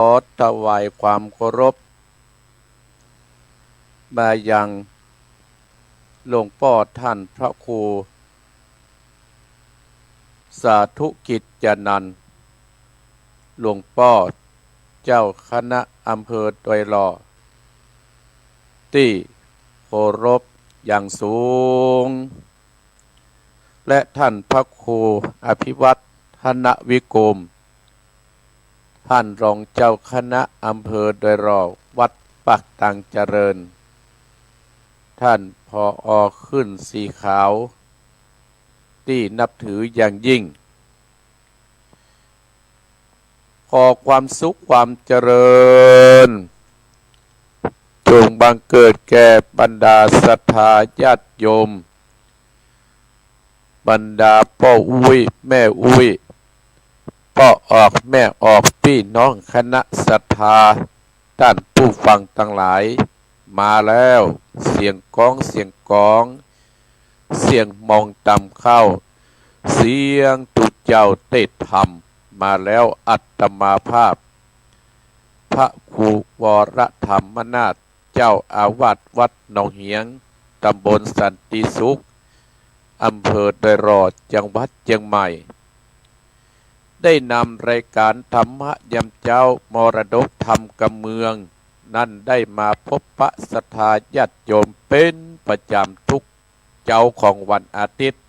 ขอถวายความเคารพมายังหลวงพ่อท่านพระครูสาธุกิจจนันท์หลวงพ่อเจ้าคณะอำเภอดอยหล่อที่เคารพอย่างสูงและท่านพระครูอภิวัตธนวิกรมท่านรองเจ้าคณะอำเภอดอยหล่อวัดปักตังเจริญท่านผอ.ขึ้นสีขาวที่นับถืออย่างยิ่งขอความสุขความเจริญจงบังเกิดแก่บรรดาศรัทธาญาติโยมบรรดาพ่ออุ้ยแม่อุ้ยพ่อออกแม่ออกพี่น้องคณะศรัทธาท่านผู้ฟังทั้งหลายมาแล้วเสียงก้องเสียงก้องเสียงมองต่ำเข้าเสียงตุเจ้าเตดธรรมมาแล้วอัตมาภาพพระครูวรธรรมนาถเจ้าอาวาสวัดหนองเหียงตำบลสันติสุขอำเภอดอยหล่อจังหวัดเชียงใหม่ได้นำรายการธรรมะยามเจ้ามรดกธรรมกำเมืองนั่นได้มาพบปะศรัทธาญาติโยมเป็นประจำทุกเจ้าของวันอาทิตย์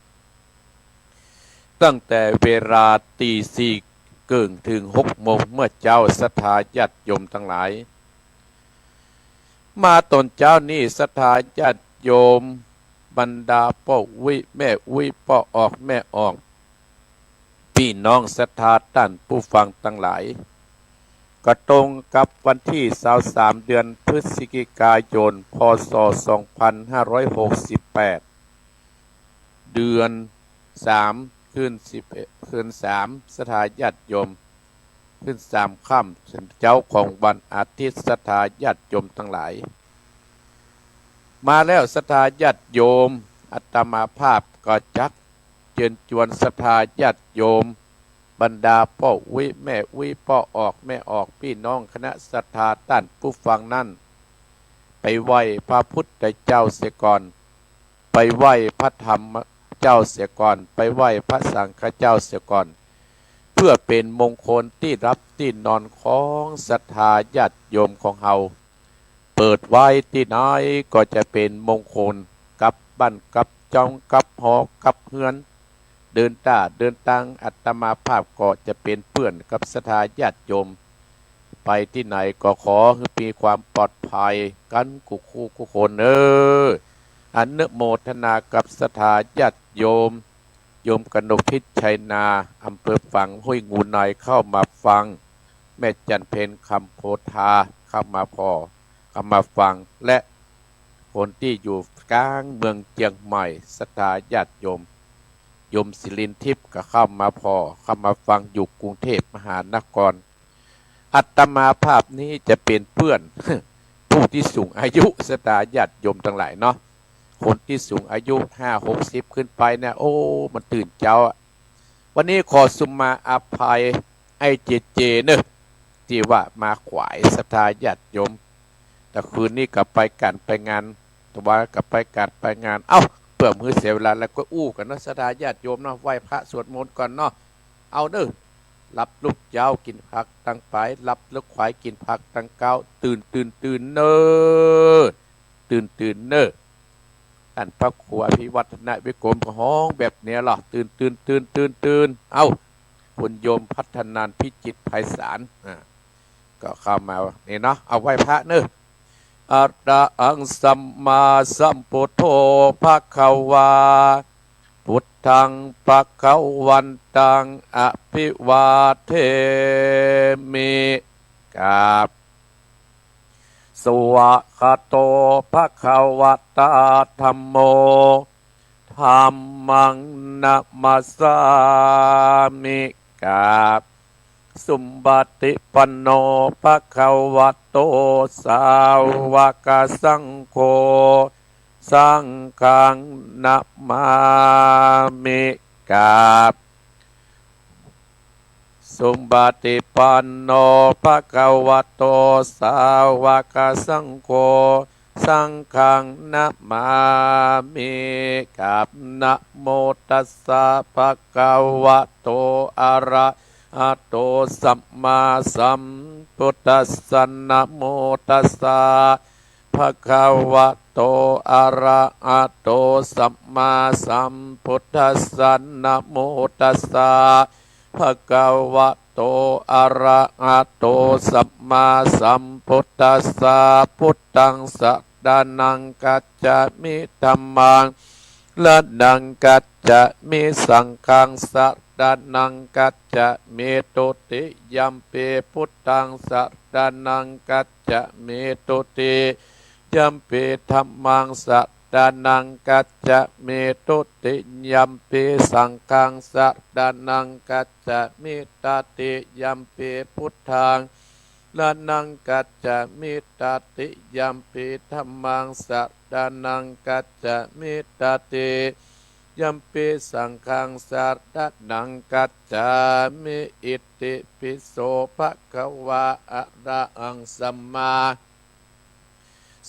ตั้งแต่เวลาตีสี่เกิ่งถึง6 โมงเมื่อเจ้าศรัทธาญาติโยมทั้งหลายมาตอนเจ้านี่ศรัทธาญาติโยมบรรดาพ่อวิแม่วิพ่อออกแม่ออกพี่น้องศรัทธาท่านผู้ฟังทั้งหลายก็ตรงกับวันที่23เดือนพฤศจิกายนพศ2568เดือน3คืน3ศรัทธาญาติโยมขึ้น3ค่ำเจ้าของวันอาทิตย์ศรัทธาญาติโยมทั้งหลายมาแล้วศรัทธาญาติโยมอาตมาภาพก็จักเชิญชวนศรัทธาญาติโยมบรรดาพ่อวิแม่วิพ่อออกแม่ออกพี่น้องคณะศรัทธาท่านผู้ฟังนั่นไปไหว้พระพุทธเจ้าเสียก่อนไปไหว้พระธรรมเจ้าเสียก่อนไปไหว้พระสังฆเจ้าเสียก่อนเพื่อเป็นมงคลที่รับที่นอนของศรัทธาญาติโยมของเฮาเปิดไว้ที่ไหนก็จะเป็นมงคลกับบ้านกับจองกับหอกับเฮือนเดินตังอัตมาภาพก็จะเป็นเพื่อนกับศรัทธาญาติโยมไปที่ไหนก็ขอให้มีความปลอดภัยกันกุคู่กุคนอันเนโมทนากับศรัทธาญาติโยมกนกพิษชัยนาอำเภอฝั่งห้วยงูในเข้ามาฟังแม่จันเพนคำโพธาเข้ามาฟังและคนที่อยู่กลางเมืองเชียงใหม่ศรัทธาญาติโยมศิรินทิพย์ก็เข้ามาฟังอยู่กรุงเทพมหานครอัตมาภาพนี้จะเป็นเพื่อน ผู้ที่สูงอายุศรัทธาญาติโยมทั้งหลายเนาะคนที่สูงอายุ50-60ขึ้นไปเนี่ยโอ้มันตื่นเจ้าวันนี้ขอสุมมาอภัยไอ้เจเนอะที่ว่ามาขวายศรัทธาญาติโยมแต่คืนนี้กลับไปกันไปงานแต่ว่ากลับไปกันไปงานเอ้าเพื่อมือเสียเวลาแล้วก็อู้กันเนาะศรัทธาญาติโยมเนาะไหว้พระสวดมนต์ก่อนเนาะเอาเด้อรับลูกเจ้ากินผักตั้งไปรับลูกควายกินผักตั้งเก้าตื่นเนอตื่นเนอท่านพระครูอภิวัฒนวิกรมห้องแบบเนี้ยหรอตื่นเอ้าคุณโยมพัฒนานพิจิตรไพศาลก็เข้ามานี่เนาะเอาไหว้พระเนอะอะระหังสัมมาสัมพุทโธภควาพุทธังภควันตังอภิวาเทมิกราบสวะคาโตภควตาธัมโมธัมมังนะมัสสามิกราบสุมบัติปันโนภควโตสาวกสังโฆสังฆังนะมามิกราบ สุปฏิปันโนภะคะวะโตสาวกสังโฆสังฆังนะมามิกับนะโมตัสสะภะคะวะโตอะระหะโตสัมมาสัมพุทธัสสะนะโมตัสสะภะคะวะโตอะระหะโตสัมมาสัมพุทธัสสะนะโมตัสสะภะคะวะโตอะระหะโตสัมมาสัมพุทธัสสะพุทธังสัสดานังกัจจามิธัมมังละนังกัจจะมิสังฆังสัสดานังกัจจะมิตุติยัมปิพุทธังสัสดานังกัจจะมิตุติยัมปิธัมมังสัสดานังกัจจะมิตุติยัมปิสังฆังสัสดานังกัจจะมิตติยัมปิพุทธังละนังกัจจะมิตติยัมปิธัมมังสัสดานังกัจจะมิตติยัมปิสังฆังสัสดานังกัจจามิอิติปิโสภะคะวะอะระหังสัมมา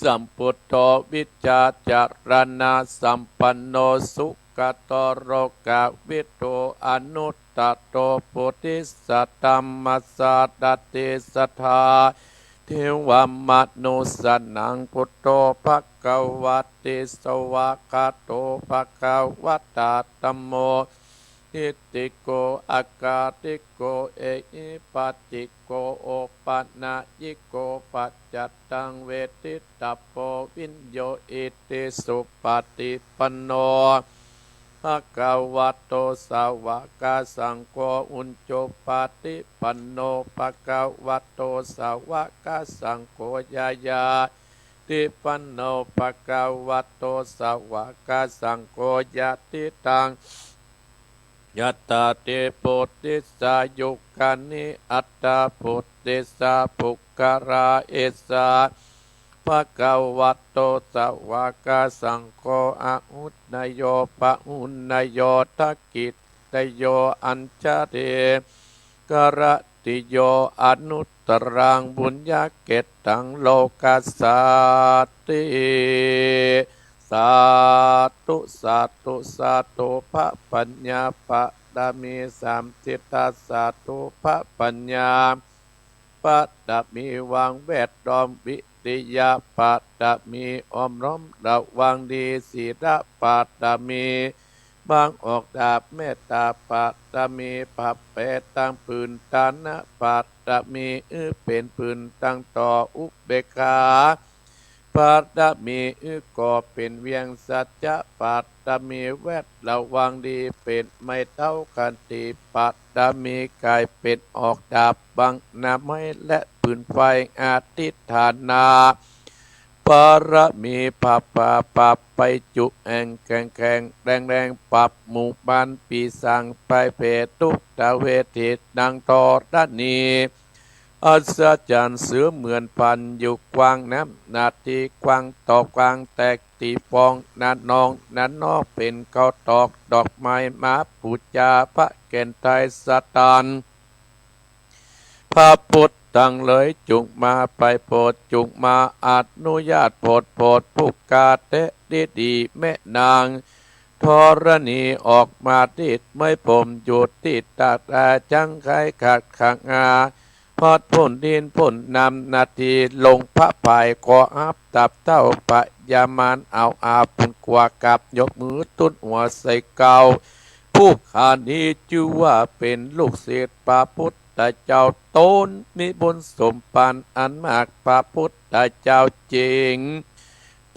สัมพุทโธวิจาจารณะสัมปันโนสุขโตโรกะวิโตอนุตตโตปุถิสัตตัมมัสสะดติสัทธาเทวมนุสนังพุทโธภควติสวากาโตภควตาธัมโมทิฏฐิโกอากาติโกเอหิปัสสิโกโอปันนายิโกปัจจัตตังเวทิตาโพวินโยอิติสุปฏิปันโนภะคะวะโตสาวกสังโฆอุจจปฏิปันโนภะคะวะโตสาวกสังโฆยายาติปันโนภะคะวะโตสาวกสังโฆยะติตังยัตตาเตปุติสายุคานิอัตตาปุติสาภุคาราเอสาภะคะวะโตสาวกสังโฆอะอุตนโยปะอุนนโยทักกิตโยอัญชเตกระติโยอนุตตรังบุญญาเกตังโลกัสสติสาธุสาธุสาธุพระปัญญาปะดามีสามจิตตาสาธุพระปัญญาปะดามีวางแวดล้อมวิริยาปะดามีอมร้อมระวังดีศีลปะดามีบางออกดาบเมตตาปะดามีปับเปตังปืนตานะปะดามีเป็นปืนตั้งต่ออุเบกขาปาดามีก็เป็นเวียงสัจจะปาดามีแวดระวังดีเป็นไม่เท่ากันตีปาดามีกายเป็นออกดาบบังนาไม้และปืนไฟอาทิตฐานาปารมีปับปับไปจุแองแข่งแข่งแรงแรงปับหมู่บ้านปีสังไปเพตุกตะเวทิตนางตอดานีอัศจรรย์เสือเหมือนพันอยู่กวางน้ำนาทีกวางตอกกวางแตกตีฟองนานองนันนอกเป็นเขาตอกดอกไม้มาปูจาพระเกณฑ์ไทยสตานพระพุทธตั้งเลยจุงมาไปโปรดจุงมาอนุญาตโปรดผู้กาเตดีแม่นางธรณีออกมาติดไม่ผมหยุดติดตาตาจังไขขาดขังอาพอดพ่นดินพ่นนำนาทีลงพระภายขออับตับเต้าปะยามานเอาอาปุ่นกว่ากับยกมือตุ้นหัวใส่เกาผู้ขานี้ชื่อว่าเป็นลูกศิษย์พระพุทธเจ้าตนมีบุญสมปานอันมากพระพุทธเจ้าจริง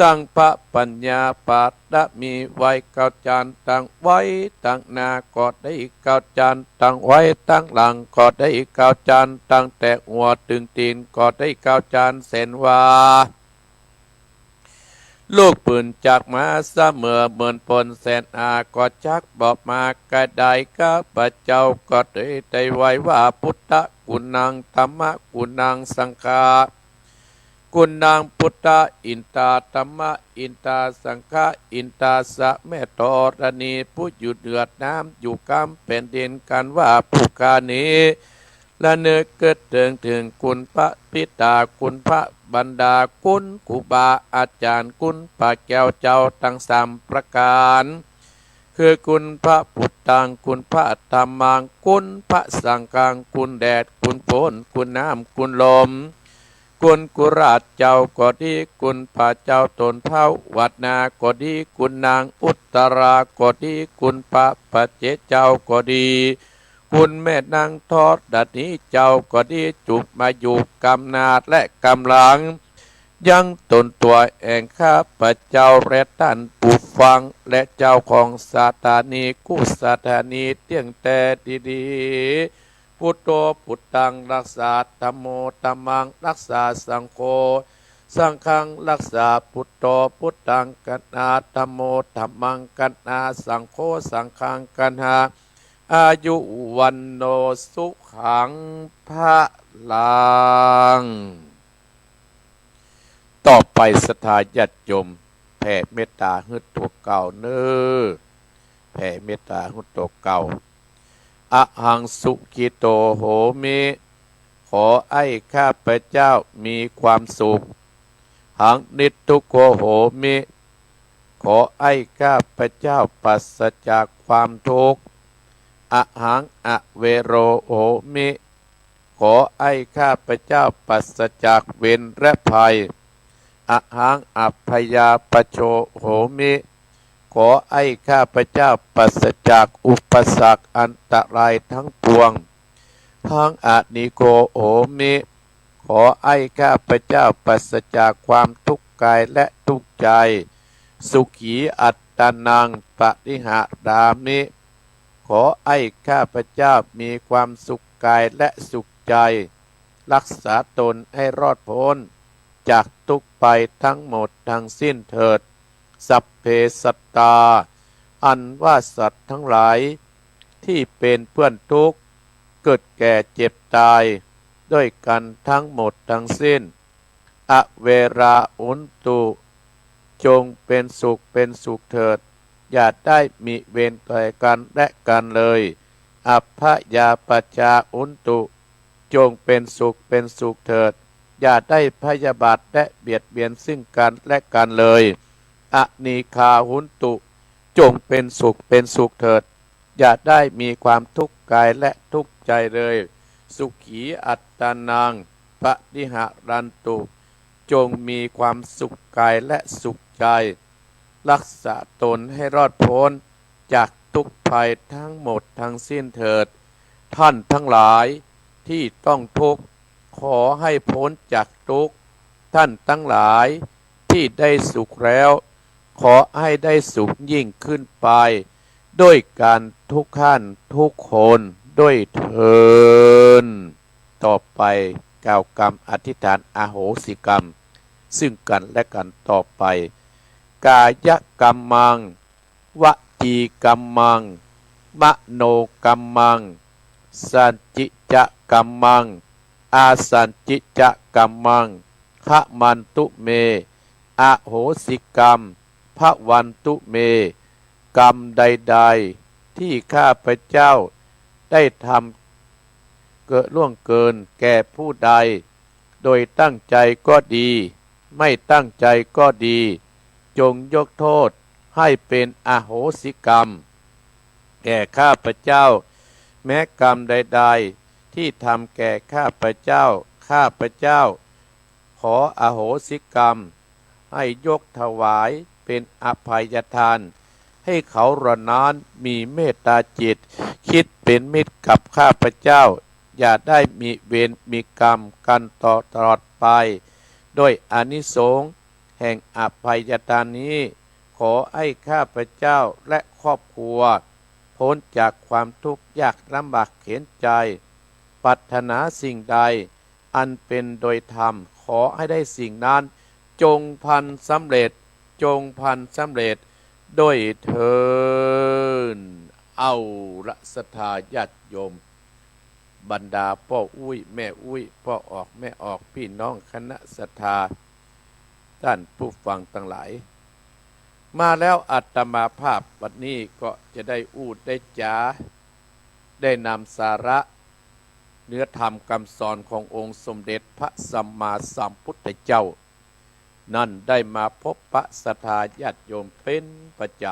ตั้งพระปัญญาปาดมีไว้เก้าจานตั้งไว้ตั้งหน้าก็ได้เก้าจานตั้งไว้ตั้งหลังก็ได้เก้าจานตั้งแต่หัวถึงตีนก็ได้เก้าจานเส้นว่าลูกปืนจากมาเสมอเหมือนปนแสนอาก็จักบอกมากระไดข้าพระเจ้าก็ได้ไว้ว่าพุทธกุณังธรรมกุณังสังฆากุณังพุทธอินตาธรรมอินตาสังฆาอินตาสะแม่ตรณีผู้อยู่เดือดน้ำอยู่กำเป็นดินกันว่าผู้กานี้ และเนื้อเกิดถึงคุณพระพิตาคุณพระบรรดาคุณครูบาอาจารย์คุณพระแก้วเจ้าทั้งสามประการคือคุณพระพุทธังคุณพระธรรมังคุณพระสังฆังคุณแดดคุณฝนคุณน้ำคุณลมคุณกุราชเจ้าก็ดีคุณพระเจ้าตนเท้าวัดนาก็ดีคุณนางอุตราก็ดีคุณพระปัจเจเจ้าก็ดีคุณแม่นางทอดดัดนี้เจ้าก็ดีจุบมาอยู่กำนาดและกำลังยังตนตัวเองข้าพระเจ้าและท่านผู้ฟังและเจ้าของสถานีกู้สถานีเตียงแต่ดีๆพุทโธพุทธังรักษาธัมโมธัมมังรักษาสังโฆสังฆังรักษาพุทโธพุทธังกันนาธัมโมธัมมังกันนาสังโฆสังฆังกันหาอายุวันโนสุขังพระลังต่อไปศรัทธาญาติโยมแผ่เมตตาให้ตัวเก่าเน้อแผ่เมตตาให้ตัวเก่าอะหังสุขิโตโหมิขอให้ข้าพเจ้ามีความสุขหังนิทุโกโหมิขอให้ข้าพเจ้าปราศจากความทุกข์อะหังอะเวโรโหมิขอให้ข้าพเจ้าปราศจากเวรและภัยอะหังอัพพยาปโชโหมิขอให้ข้าพเจ้าปราศจากอุปสรรคอันตรายทั้งปวงหังอนิโกโหมิขอให้ข้าพเจ้าปราศจากความทุกข์กายและทุกข์ใจสุขีอัตตนังปฏิหารามิขอให้ข้าพเจ้ามีความสุขกายและสุขใจรักษาตนให้รอดพ้นจากทุกข์ไปทั้งหมดทั้งสิ้นเถิดสัพเพสัตตาอันว่าสัตว์ทั้งหลายที่เป็นเพื่อนทุกข์เกิดแก่เจ็บตายด้วยกันทั้งหมดทั้งสิ้นอเวราอุนตุจงเป็นสุขเถิดอย่าได้มีเวรต่อกันและกันเลยอัพพยาปชาอุนตุจงเป็นสุขเถิดอย่าได้พยาบาทและเบียดเบียนซึ่งกันและกันเลยอนีคาหุนตุจงเป็นสุขเถิดอย่าได้มีความทุกข์กายและทุกข์ใจเลยสุขีอัตตานังปฏิหารันตุจงมีความสุขกายและสุขใจรักษาตนให้รอดพ้นจากทุกภัยทั้งหมดทั้งสิ้นเถิดท่านทั้งหลายที่ต้องทุกข์ขอให้พ้นจากทุกข์ท่านทั้งหลายที่ได้สุขแล้วขอให้ได้สุขยิ่งขึ้นไปด้วยการทุกท่านทุกคนด้วยเถิดต่อไปกล่าวกรรมอธิษฐานอโหสิกรรมซึ่งกันและกันต่อไปกายกรรมังวจีกรรมังมโนกรรมังสัญจิจกรรมังอาสัญจิจกรรมังขมันตุเมอโหสิกรรมภวันตุเมกรรมใดๆที่ข้าพเจ้าได้ทำล่วงเกินแก่ผู้ใดโดยตั้งใจก็ดีไม่ตั้งใจก็ดีจงยกโทษให้เป็นอโหสิกรรมแก่ข้าพเจ้าแม้กรรมใดๆที่ทำแก่ข้าพเจ้าขออโหสิกรรมให้ยกถวายเป็นอภัยทานให้เขาระนานมีเมตตาจิตคิดเป็นมิตรกับข้าพเจ้าอย่าได้มีเวรมีกรรมกันต่อตลอดไปด้วยอานิสงส์แห่งอภัยทานนี้ขอให้ข้าพเจ้าและครอบครัวพ้นจากความทุกข์ยากลำบากเข็ญใจปรารถนาสิ่งใดอันเป็นโดยธรรมขอให้ได้สิ่งนั้นจงพันสำเร็จด้วยเถิดเอาละศรัทธาญาติโยมบรรดาพ่ออุ้ยแม่อุ้ยพ่อออกแม่ออกพี่น้องคณะศรัทธาท่านผู้ฟังทั้งหลายมาแล้วอาตมาภาพวันนี้ก็จะได้อู้ได้จ๋าได้นำสาระ เนื้อธรรมคำสอนขององค์สมเด็จพระสัมมาสัมพุทธเจ้านั่นได้มาพบปะศรัทธาญาติโยมเป็นประจ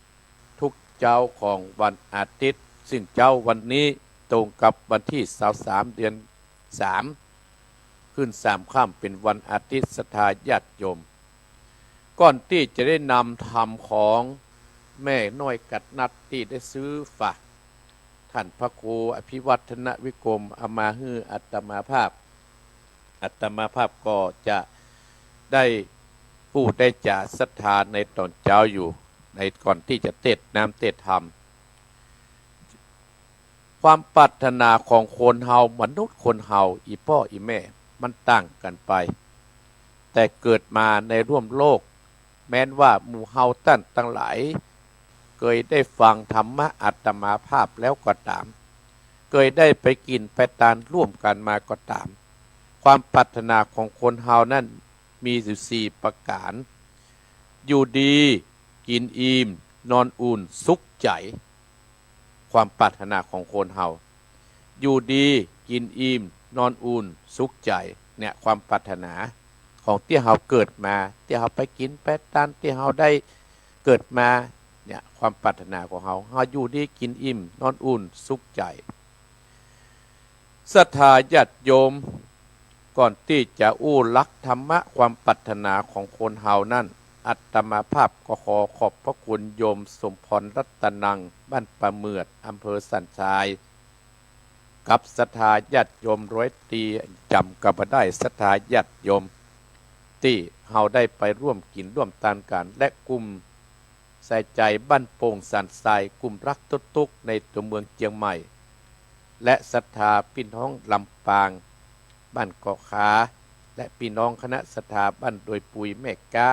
ำทุกเจ้าของวันอาทิตย์ซึ่งเจ้าวันนี้ตรงกับวันที่23เดือน3ขึ้น3ค่ำเป็นวันอาทิตย์ศรัทธาญาติโยมก่อนที่จะได้นำธรรมของแม่น้อยกัดนัดที่ได้ซื้อฝากท่านพระครูอภิวัฒนวิกรมเอามาฮื้ออัตมาภาพก็จะได้ผู้ได้จ่าศรัทธาในตอนเช้าอยู่ในก่อนที่จะเทศน้ำเทศธรรมความปรารถนาของคนเฮามนุษย์คนเฮาอีพ่ออีแม่มันต่างกันไปแต่เกิดมาในร่วมโลกแม้นว่าหมู่เฮาตั้งหลายเคยได้ฟังธรรมะอัตมาภาพแล้วก็ตามเคยได้ไปกินไปทานร่วมกันมาก็ตามความปรารถนาของคนเฮานั้นมีอยู่4ประการอยู่ดีกินอิ่มนอนอุ่นสุขใจความปรารถนาของคนเฮาอยู่ดีกินอิ่มนอนอุ่นสุขใจเนี่ยความปรารถนาของที่เฮาเกิดมาที่เฮาไปกินไปทานที่เฮาได้เกิดมาเนี่ยความปรารถนาของเฮาอยู่ดีกินอิ่มนอนอุ่นสุขใจศรัทธาญาติโยมก่อนที่จะอู้ลักธรรมะความปรารถนาของคนเฮานั่นอัตมาภาพก็ขอขอบพระคุณโยมสมพรรัตนังบ้านประเมือดอำเภอสันทรายกับศรัทธาญาติโยมร้อยตีจำกับได้ศรัทธาญาติโยมที่เฮาได้ไปร่วมกินร่วมทานกันและกลุ่มใส่ใจบ้านโป่งสันทรายกลุ่มรักตุกในตัวเมืองเชียงใหม่และศรัทธาพี่น้องลำปางบ้านเกาะขาและพี่น้องคณะศรัทธาบ้านโดยปุยแม่กา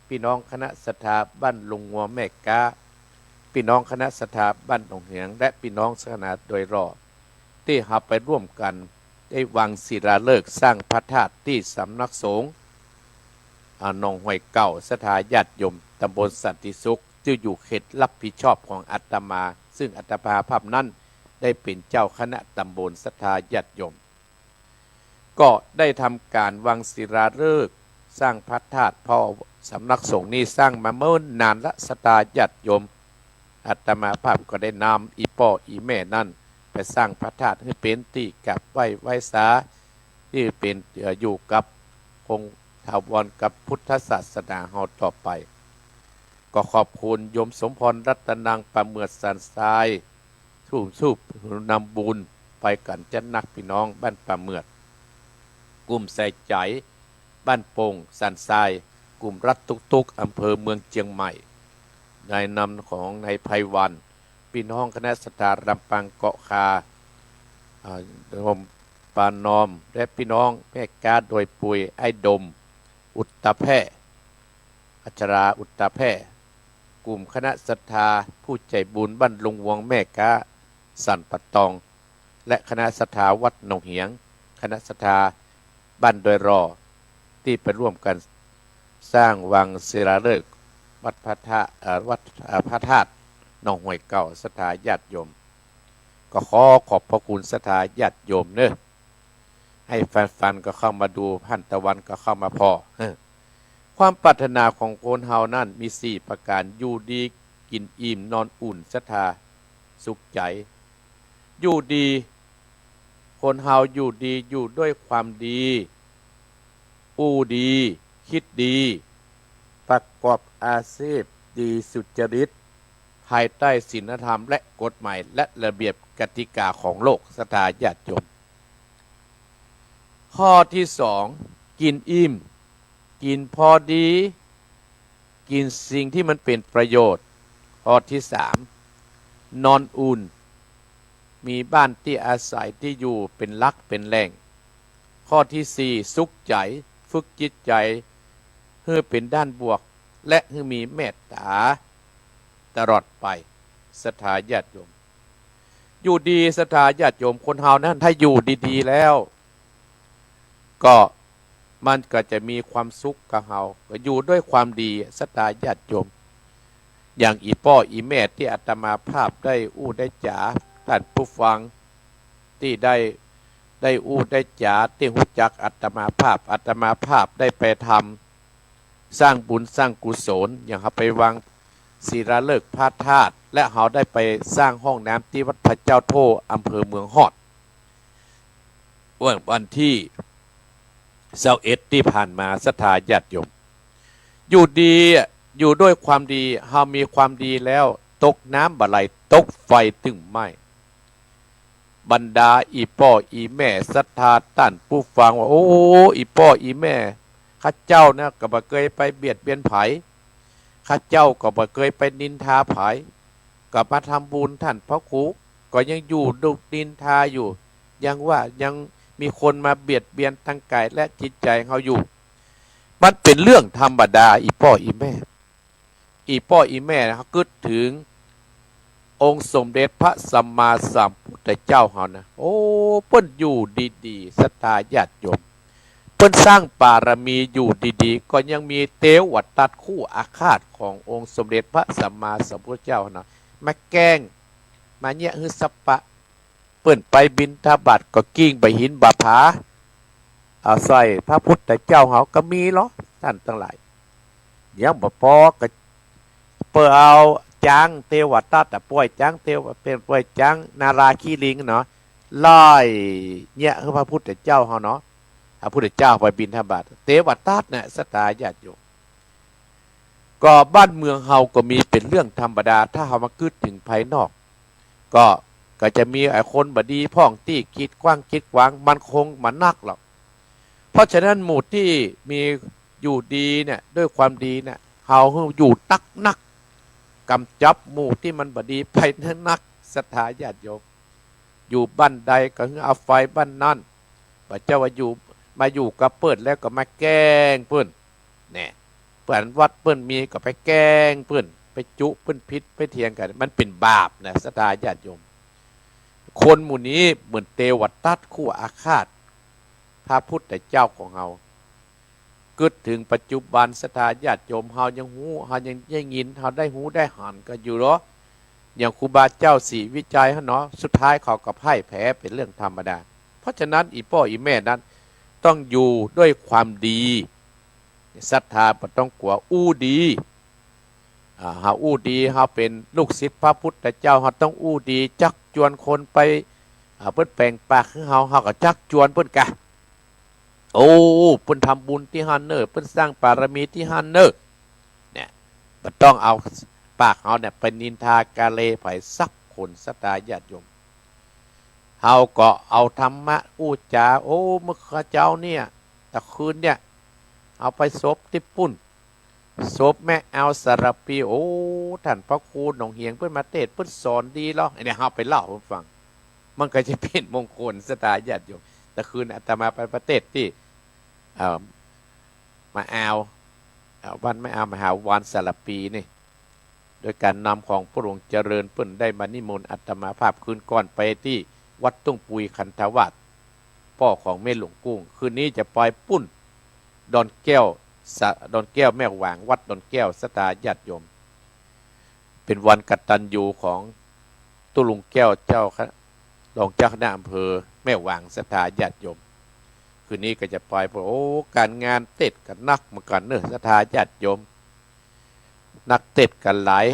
พี่น้องคณะศรัทธาบ้านลุงงัวแม่กาพี่น้องคณะศรัทธาบ้านหนองเหียงและพี่น้องคณะโดยรอบที่หาไปร่วมกันได้วางศิลาฤกษ์สร้างพระธาตุที่สำนักสงฆ์หนองห้วยเก่าศรัทธาญาติโยมตำบลสันติสุขจึงอยู่เขตรับผิดชอบของอาตมาซึ่งอาตมาภาพนั้นได้เป็นเจ้าคณะตำบลศรัทธาญาติโยมก็ได้ทำการวางศิลาฤกษ์สร้างพระธาตุพ่อสำนักสงฆ์นี้สร้างมาเมื่อนานละศรัทธาญาติโยมอาตมาภาพก็ได้นำอีพ่ออีแม่นั่นไปสร้างพระธาตุให้เป็นที่กับไว้สาที่เป็นอยู่กับคงถาวรกับพุทธศาสนาเฮาต่อไปก็ขอบคุณโยมสมพรรัตนังประเมือดสันทรายทูบนำบุญไปกันจันนักพี่น้องบ้านประเมือดกลุ่มใส่ใจบ้านโป่งสันทรายกลุ่มรัฐตุกอำเภอเมืองเชียงใหม่ในนำของนายไพวันพี่น้องคณะศรัทธาลำปางเกาะคาโยมปานอมและพี่น้องแม่กาโดยปุยไอ้ดมอุตตะแพร่อัชราอุตตะแพร่กลุ่มคณะศรัทธาผู้ใจบุญบ้านลุงวงแม่กาสันปะตองและคณะศรัทธาวัดหนองเหียงคณะศรัทธาบ้านโดยรอที่ไปร่วมกันสร้างวังศิลาฤกษ์วัดพระธาตุหนองห้วยเก่าศรัทธาญาติโยมก็ขอบพระคุณศรัทธาญาติโยมเนอะให้แฟนๆก็เข้ามาดูพันตะวันก็เข้ามาพอความปรารถนาของคนเฮานั่นมี4ประการอยู่ดีกินอิ่มนอนอุ่นศรัทธาสุขใจอยู่ดีคนเฮาอยู่ดีอยู่ด้วยความดีอู้ดีคิดดีประกอบอาชีพดีสุจริตภายใต้ศีลธรรมและกฎหมายและระเบียบกติกาของโลกศรัทธาญาติโยมข้อที่2กินอิ่มกินพอดีกินสิ่งที่มันเป็นประโยชน์ข้อที่3นอนอุ่นมีบ้านที่อาศัยที่อยู่เป็นหลักเป็นแหล่งข้อที่4สุขใจฝึกจิตใจให้เป็นด้านบวกและให้มีเมตตาตลอดไปศรัทธาญาติโยมอยู่ดีศรัทธาญาติโยมคนเฮานั้นถ้าอยู่ดีๆแล้วก็มันก็จะมีความสุขกับเฮาก็อยู่ด้วยความดีศรัทธาญาติโยมอย่างอีพ่ออีแม่ที่อาตมาภาพได้อู้ได้จ๋าท่านผู้ฟังที่ได้ ได้อู้ได้จ๋าที่หูจักอัตมาภาพได้ไปทำสร้างบุญสร้างกุศลอย่างเขาไปวางศิลาฤกษ์พระธาตุและเขาได้ไปสร้างห้องน้ำที่วัดพระเจ้าโทอำเภอเมืองฮอดวันที่21ที่ผ่านมาศรัทธาญาติโยมอยู่ดีอยู่ด้วยความดีเฮามีความดีแล้วตกน้ำบ่ไหลตกไฟตึงไหมบรรดาอีพ่ออีแม่ศรัทธาท่านผู้ฟังว่าโอ้อีพ่ออีแม่ข้าเจ้านะก็บ่เคยไปเบียดเบียนไผข้าเจ้าก็บ่เคยไปนินทาไผก็มาทำบุญท่านพระครูก็ยังอยู่ดุนินทาอยู่ยังว่ายังมีคนมาเบียดเบียนทั้งกายและจิตใจเขาอยู่มันเป็นเรื่องธรรมดาอีพ่ออีแม่เขาคิดถึงองค์สมเด็จพระสัมมาสัมพุทธเจ้าเขานะโอ้เปิ้นอยู่ดีๆศรัทธาญาติโยมเปิ้นสร้างบารมีอยู่ดีๆก็ยังมีเตวัตตัดคู่อาฆาตขององค์สมเด็จพระสัมมาสัมพุทธเจ้านะมาแกล้งมาเนี่ยฮือสัปปะเปิ้นไปบิณฑบาตก็กิ้งไปหินบาผาเอาใส่พระพุทธเจ้าเขาก็มีเหรอท่านทั้งหลายยังบ่พอก็เปิดเอาจังเทวตัดป่วยจังเทวเป็นป่วยจังนาราคีลิงเนาะล่อยเนี่ยคือพระพุทธเจ้าเขาเนาะพระพุทธเจ้าไปบิณฑบาตเทวตัดเนี่ยศรัทธาญาติโยมก็บ้านเมืองเฮาก็มีเป็นเรื่องธรรมดาถ้าเฮามาคิดถึงภายนอกก็จะมีไอ้คนบดีพ่องที่คิดกว้างคิดกว้างมันคงมันนักหรอกเพราะฉะนั้นหมู่ที่มีอยู่ดีเนี่ยด้วยความดีเนี่ยเฮาอยู่นักกำจับหมู่ที่มันบดีไปนักศรัทธาญาติโยมอยู่บ้านใดก็เอาไฟบ้านนั่นพระเจ้าว่าอยู่มาอยู่กับเปิ้นแล้วก็มาแกล้งเปิ้นเนี่ยเปิ้นวัดเปิ้นมีก็ไปแกล้งเปิ้นไปจุเปิ้นพิษไปเถียงกันมันเป็นบาปนะศรัทธาญาติโยมคนหมู่นี้เหมือนเทวตัดคู่อาฆาตพระพุทธเจ้าของเราเกิดถึงปัจจุบันศรัทธาญาติโยมเฮายังหูเฮายังได้ยินเฮาได้หูได้หันก็อยู่หรออย่างครูบาเจ้าสีวิจัยเนาะสุดท้ายเขาก็พ่ายแพ้เป็นเรื่องธรรมดาเพราะฉะนั้นอีพ่ออีแม่นั้นต้องอยู่ด้วยความดีศรัทธาบ่ต้องกลัวอู้ดีเฮาอู้ดีเฮาเป็นลูกศิษย์พระพุทธเจ้าเฮาต้องอู้ดีจักจวนคนไปเพิ่นแปลงปากคือเฮาก็จักจวนเพิ่นกะโอ้เพิ่นทำบุญที่ฮันเนอร์เพิ่นสร้างบารมีที่ฮันเนอร์เนี่ยบ่ต้องเอาปากเฮาเนี่ยไปนินทากาเลไผสักคนศรัทธาญาติโยมเฮาก็เอาธรรมะอู้จาโอ้เมื่อเจ้าเนี่ยตะคืนเนี่ยเอาไปศพที่ปุ่นศพแม่เอาสารปีโอ้ท่านพระครูหนองเฮียงเพิ่นมาเทศเพิ่นสอนดีแล้วเนี่ยเฮาไปเล่าให้ฟังมันก็จะเป็นมงคลศรัทธาญาติโยมตะคืนอาตมาไปประเทศที่มาเอาวันไม่เอามาหาวันสารปีนี่โดยการนำของพระองค์เจริญเปิ้นได้มานิมนต์อาตมาภาพคืนก่อนไปที่วัดตุ้งปุยคันธวัฒน์พ่อของแม่หลวงกุ้งคืนนี้จะปล่อยปุ้นดอนแก้วแม่หวางวัดดอนแก้วศรัทธาญาติโยมเป็นวันกตัญญูของตุลุงแก้วเจ้ารองเจ้าคณะอำเภอแม่หวางศรัทธาญาติโยมคืนนี้ก็จะปล่อยโอ้การงานเต้นกันนักเหมือนกันเนอะศรัทธาญาติโยมนักเต้นกันหลาย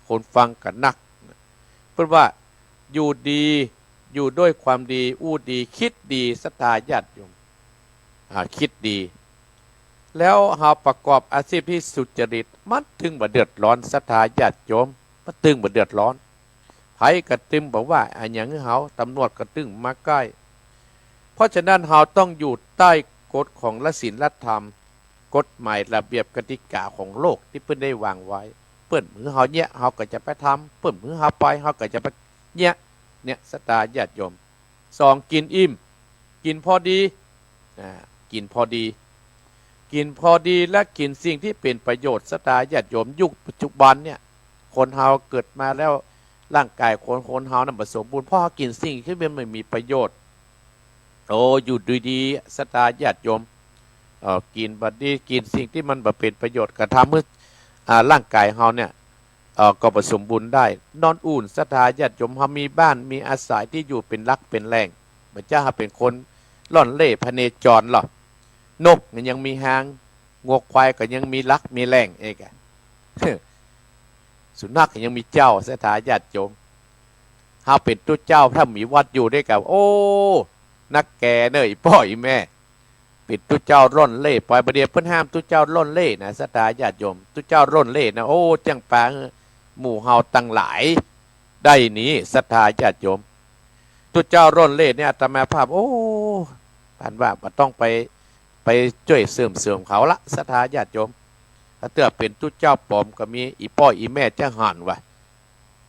คนฟังกันนักเพราะว่าอยู่ดีอยู่ด้วยความดีอู้ดีคิดดีศรัทธาญาติโยมคิดดีแล้วเฮาประกอบอาชีพที่สุจริตมันถึงบ่เดือดร้อนศรัทธาญาติโยมมันถึงบ่เดือดร้อนไผก็ตึงบอกว่าอันหยังเฮาตำรวจก็ตึงมาใกล้เพราะฉะนั้นเฮาต้องอยู่ใต้กฎของศีลธรรมกฎหมายระเบียบกติกาของโลกที่เพิ่นได้วางไว้เปิ้นมือเฮาเนี่ยเฮาก็จะไปทำเปิ้นมือเฮาไปเฮาก็จะไปเนี่ยศรัทธาญาติโยม2กินอิ่มกินพอดีกินพอดีและกินสิ่งที่เป็นประโยชน์ศรัทธาญาติโยมยุคปัจจุบันเนี่ยคนเฮาเกิดมาแล้วร่างกายคนเฮานั้นบ่สมบูรณ์เพราะกินสิ่งที่มันไม่มีประโยชน์โอ้อยู่ดีๆศรัทธาญาติโยมกินบัดนี้กินสิ่งที่มันบ่เป็นประโยชน์ก็ทำให้ร่างกายเฮาเนี่ยก็บ่สมบูรณ์ได้นอนอุ่นศรัทธาญาติโยมเฮามีบ้านมีอาศัยที่อยู่เป็นรักเป็นแหล่งบ มันจะเป็นคนล่อนเล่พเนจรหรอนกมันยังมีหางงวกควายก็ยังมีลักมีแรงเอกสุนัขยังมีเจ้าสถาญาติโยมเฮาเป็นตู้เจ้าถ้ามีวัดอยู่ด้วยกับโอ้นักแก่เนยพ่อยแม่ปิดตู้เจ้าร่อนเล่ปล่อยประเดี๋ยวเพิ่นห้ามตู้เจ้าร่อนเล่นะสถาญาติโยมตู้เจ้าร่อนเล่นะโอ้จังปาหมู่เฮาตั้งหลายได้นี้สถาญาติโยมตู้เจ้าร่อนเล่เนี่ยอาตมาภาพโอ้ท่านว่าบ่ต้องไปช่วยเสริมเขาละสถาญาติโยมถ้าเตือเป็นตู้เจ้าปลอมก็มีอีพ่ออีแม่จะหันว่ะ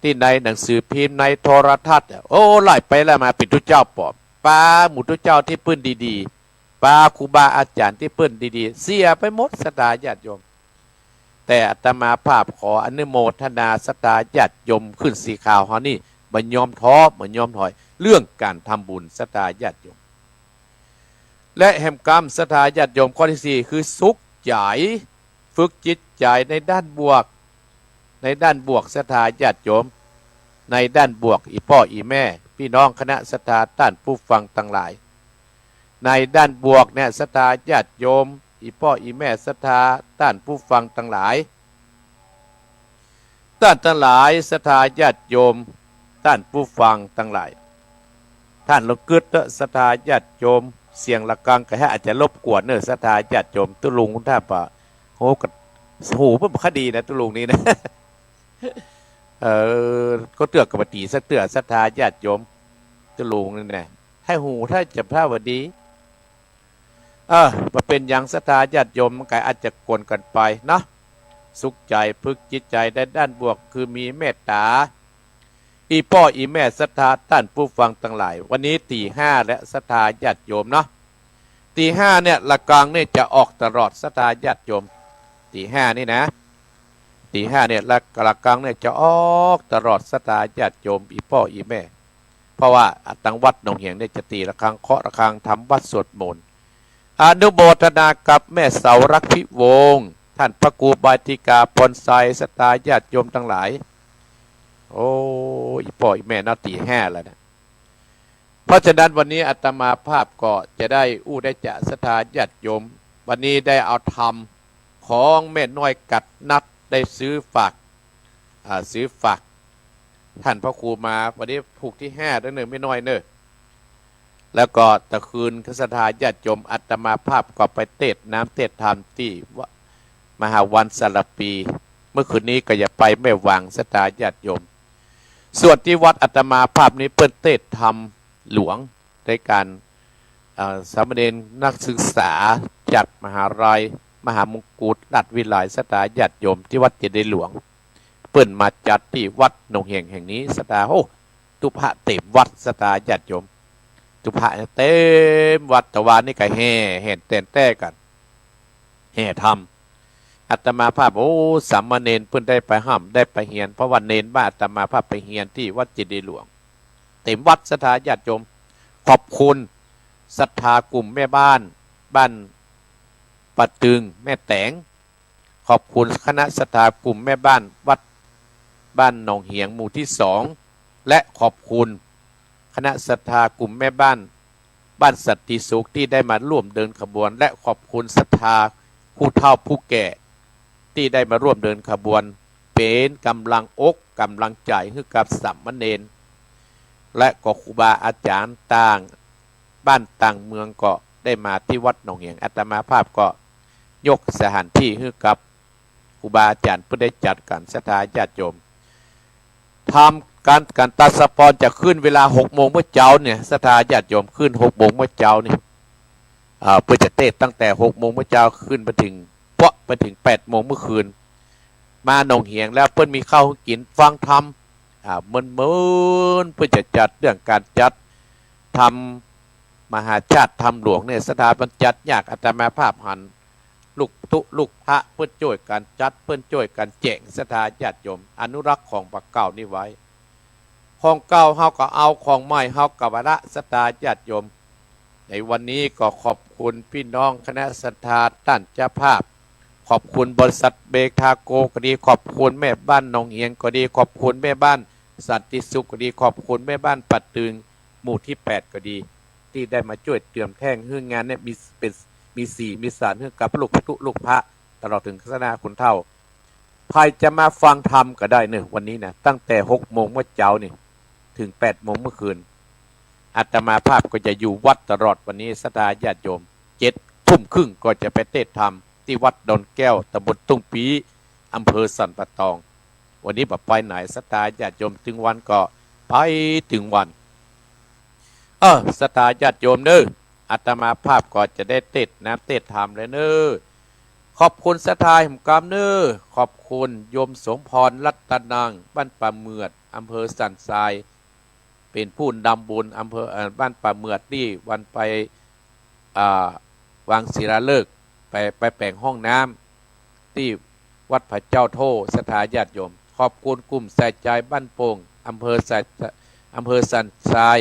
ที่ในหนังสือพิมพ์ในโทรทัศน์โอ้ไล่ไปแล้วมาเป็นตู้เจ้าปลอมปาหมู่ตู้เจ้าที่ปื้นดีๆปาครูบาอาจารย์ที่ปื้นดีๆเสียไปหมดสถาญาติโยมแต่อาตมาภาพขออนุโมทนาสถาญาติโยมขึ้นสีขาวเฮานี่บ่ยอมท้อบ่ยอมถอยเรื่องการทำบุญสถาญาติโยมและแห่งกรรมสถาญาติโยมข้อที่4คือสุขใจฝึกจิตใจในด้านบวกสถาญาติโยมในด้านบวกอีพ่ออีแม่พี่น้องคณะสถาท่านผู้ฟังทั้งหลายในด้านบวกเนี่ยสถาญาติโยมอีพ่ออีแม่สถาท่านผู้ฟังทั้งหลายท่านทั้งหลายสถาญาติโยมท่านผู้ฟังทั้งหลายท่านลงกึศสถาญาติโยมเสียงระฆังก็ให้อาจจะรบกวนเนอะสถาญาติโยมตุลุงคุณท่าป่ะโหกับโหเพิ่มคดีนะตุลุงนี้นะก็เตือกกับปฏิสักเตือศรัทธาญาติโยมตุลุงนี่แน่ให้หูถ้าจะพระวดีมาเป็นอย่างศรัทธาญาติโยมมันก็อาจจะกวนกันไปนะสุขใจพึกจิตใจได้ด้านบวกคือมีเมตตาอีพ่ออีแม่ศรัทธาท่านผู้ฟังทั้งหลายวันนี้ตี 5และศรัทธาญาติโยมเนาะตี 5เนี่ยระฆังเนี่ยจะออกตลอดศรัทธาญาติโยมตี 5นี่นะตี 5เนี่ยระฆังเนี่ยจะออกตลอดศรัทธาญาติโยมอีพ่ออีแม่เพราะว่าตังวัดหนองเหียงเนี่ยจะตีระฆังเคาะระฆังทำวัดสวดมนต์อนุโมทนากับแม่เสารักพิวงศ์ท่านพระครูบาติกาพรไซศรัทธาญาติโยมทั้งหลายโอ้อีพ่ออีแม่น่าตี 5แล้วนะเพราะฉะนั้นวันนี้อาตมาภาพก็จะได้ได้จะศรัทธาญาติโยมวันนี้ได้เอาธรรมของแม่น้อยกัดนัดได้ซื้อฝากท่านพระครูมาวันนี้ผูกที่5ด้วยเนอะไม่น้อยเนอะแล้วก็ตะคืนศรัทธาญาติโยมอาตมาภาพก็ไปเทศน้ำเทศธรรมที่มหาวันสารปีเมื่อคืนนี้ก็อย่าไปไม่วางศรัทธาญาติโยมส่วนที่วัดอาตมาภาพนี้เปิ้นเทศธรรมหลวงในการสามเณรนักศึกษาจัดมหาลัยมหามงกุฎราชวิไลศรัทธาญาติโยมที่วัดเจดีย์หลวงเปิ้นมาจัดที่วัดหนองเหียงแห่งนี้ศรัทธาโอ้ตุพระเต็มวัดศรัทธาญาติโยมตุพระเต็มวัดตะวันนี่ก็แห่เต้นแต่กันแห่ทำอาตมาภาพโอ้สามเณรเพิ่นได้ไปห้ามได้ไปเฮียนเพราะวันเนรบ้านอาตมาภาพไปเฮียนที่วัดเจดีย์หลวงเต็มวัดศรัทธาญาติโยมขอบคุณศรัทธากลุ่มแม่บ้านปัดตึงแม่แตงขอบคุณคณะศรัทธากลุ่มแม่บ้านวัดบ้านหนองเหียงหมู่ที่2และขอบคุณคณะศรัทธากลุ่มแม่บ้านสันติสุขที่ได้มาร่วมเดินขบวนและขอบคุณศรัทธาผู้เฒ่าผู้แก่ที่ได้มาร่วมเดินขบวนเป็นกำลังอกกำลังใจให้กับสามเณรและก็ครูบาอาจารย์ต่างบ้านต่างเมืองก็ได้มาที่วัดหนองเหียงอาตมาภาพก็ยกสถานที่ให้กับครูบาอาจารย์เพื่อได้จัดการศรัทธาญาติโยมทำการตัดสปอนจะขึ้นเวลา6 โมงเมื่อเช้าเนี่ยศรัทธาญาติโยมขึ้น6 โมงเมื่อเช้านี่เพื่อจะเทศตั้งแต่6 โมงเมื่อเช้าขึ้นไปถึง8 โมงเมื่อคืนมาหนองเหียงแล้วเพิ่นมีข้าวกินฟังธรรมเมินเพื่อจะจัดเรื่องการจัดทำมหาชาติทำหลวงเนี่ยสถาบันจัดยากอาตมาภาพหันลูกพระเพื่อช่วยกันจัดเพื่อช่วยกันแจกศรัทธาญาติโยมอนุรักษ์ของปักเก่านี่ไว้ของเก่าเฮาก็เอาของใหม่เฮากับละศรัทธาญาติโยมในวันนี้ก็ขอบคุณพี่น้องคณะศรัทธาท่านเจ้าภาพขอบคุณบริษัทเบคาโกก็ดีขอบคุณแม่บ้านหนองเหียงก็ดีขอบคุณแม่บ้านสันติสุขก็ดีขอบคุณแม่บ้านปัดตึงหมู่ที่8ก็ดี ที่ได้มาช่วยเตรียมแท่งเฮืองานเนี่ยมีสีมีสารเฮือกับลูกตุลูกพระตลอดถึงศาสนาคุณเท่าใครจะมาฟังธรรมก็ได้เนี่ยวันนี้นะตั้งแต่6 โมงเมื่อเช้านี่ถึง8 โมงเมื่อคืนอาตมาภาพก็จะอยู่วัดตลอดวันนี้ศรัทธาญาติโยม7 ทุ่มครึ่งก็จะไปเทศธรรมที่วัดดอนแก้วตำบลตุ้งปีอำเภอสันปะตองวันนี้แบบไปไหนศรัทธาญาติโยมถึงวันก็ไปถึงวันศรัทธาญาติโยมเด้ออาตมาภาพก็จะได้เทศน้ำเทศธรรมเลยเด้อขอบคุณศรัทธาแห่งกรรมเด้อขอบคุณโยมสมพรรัตนังบ้านป่าเมือดอำเภอสันทรายเป็นผู้นำบุญอำเภอบ้านป่าเมือดนี่วันไปวางศิลาฤกษ์ไปแปลงห้องน้ำที่วัดพระเจ้าโทศรัทธาญาติโยมขอบคุณกลุ่มใส่ใจบ้านโป่งอำเภอสันทราย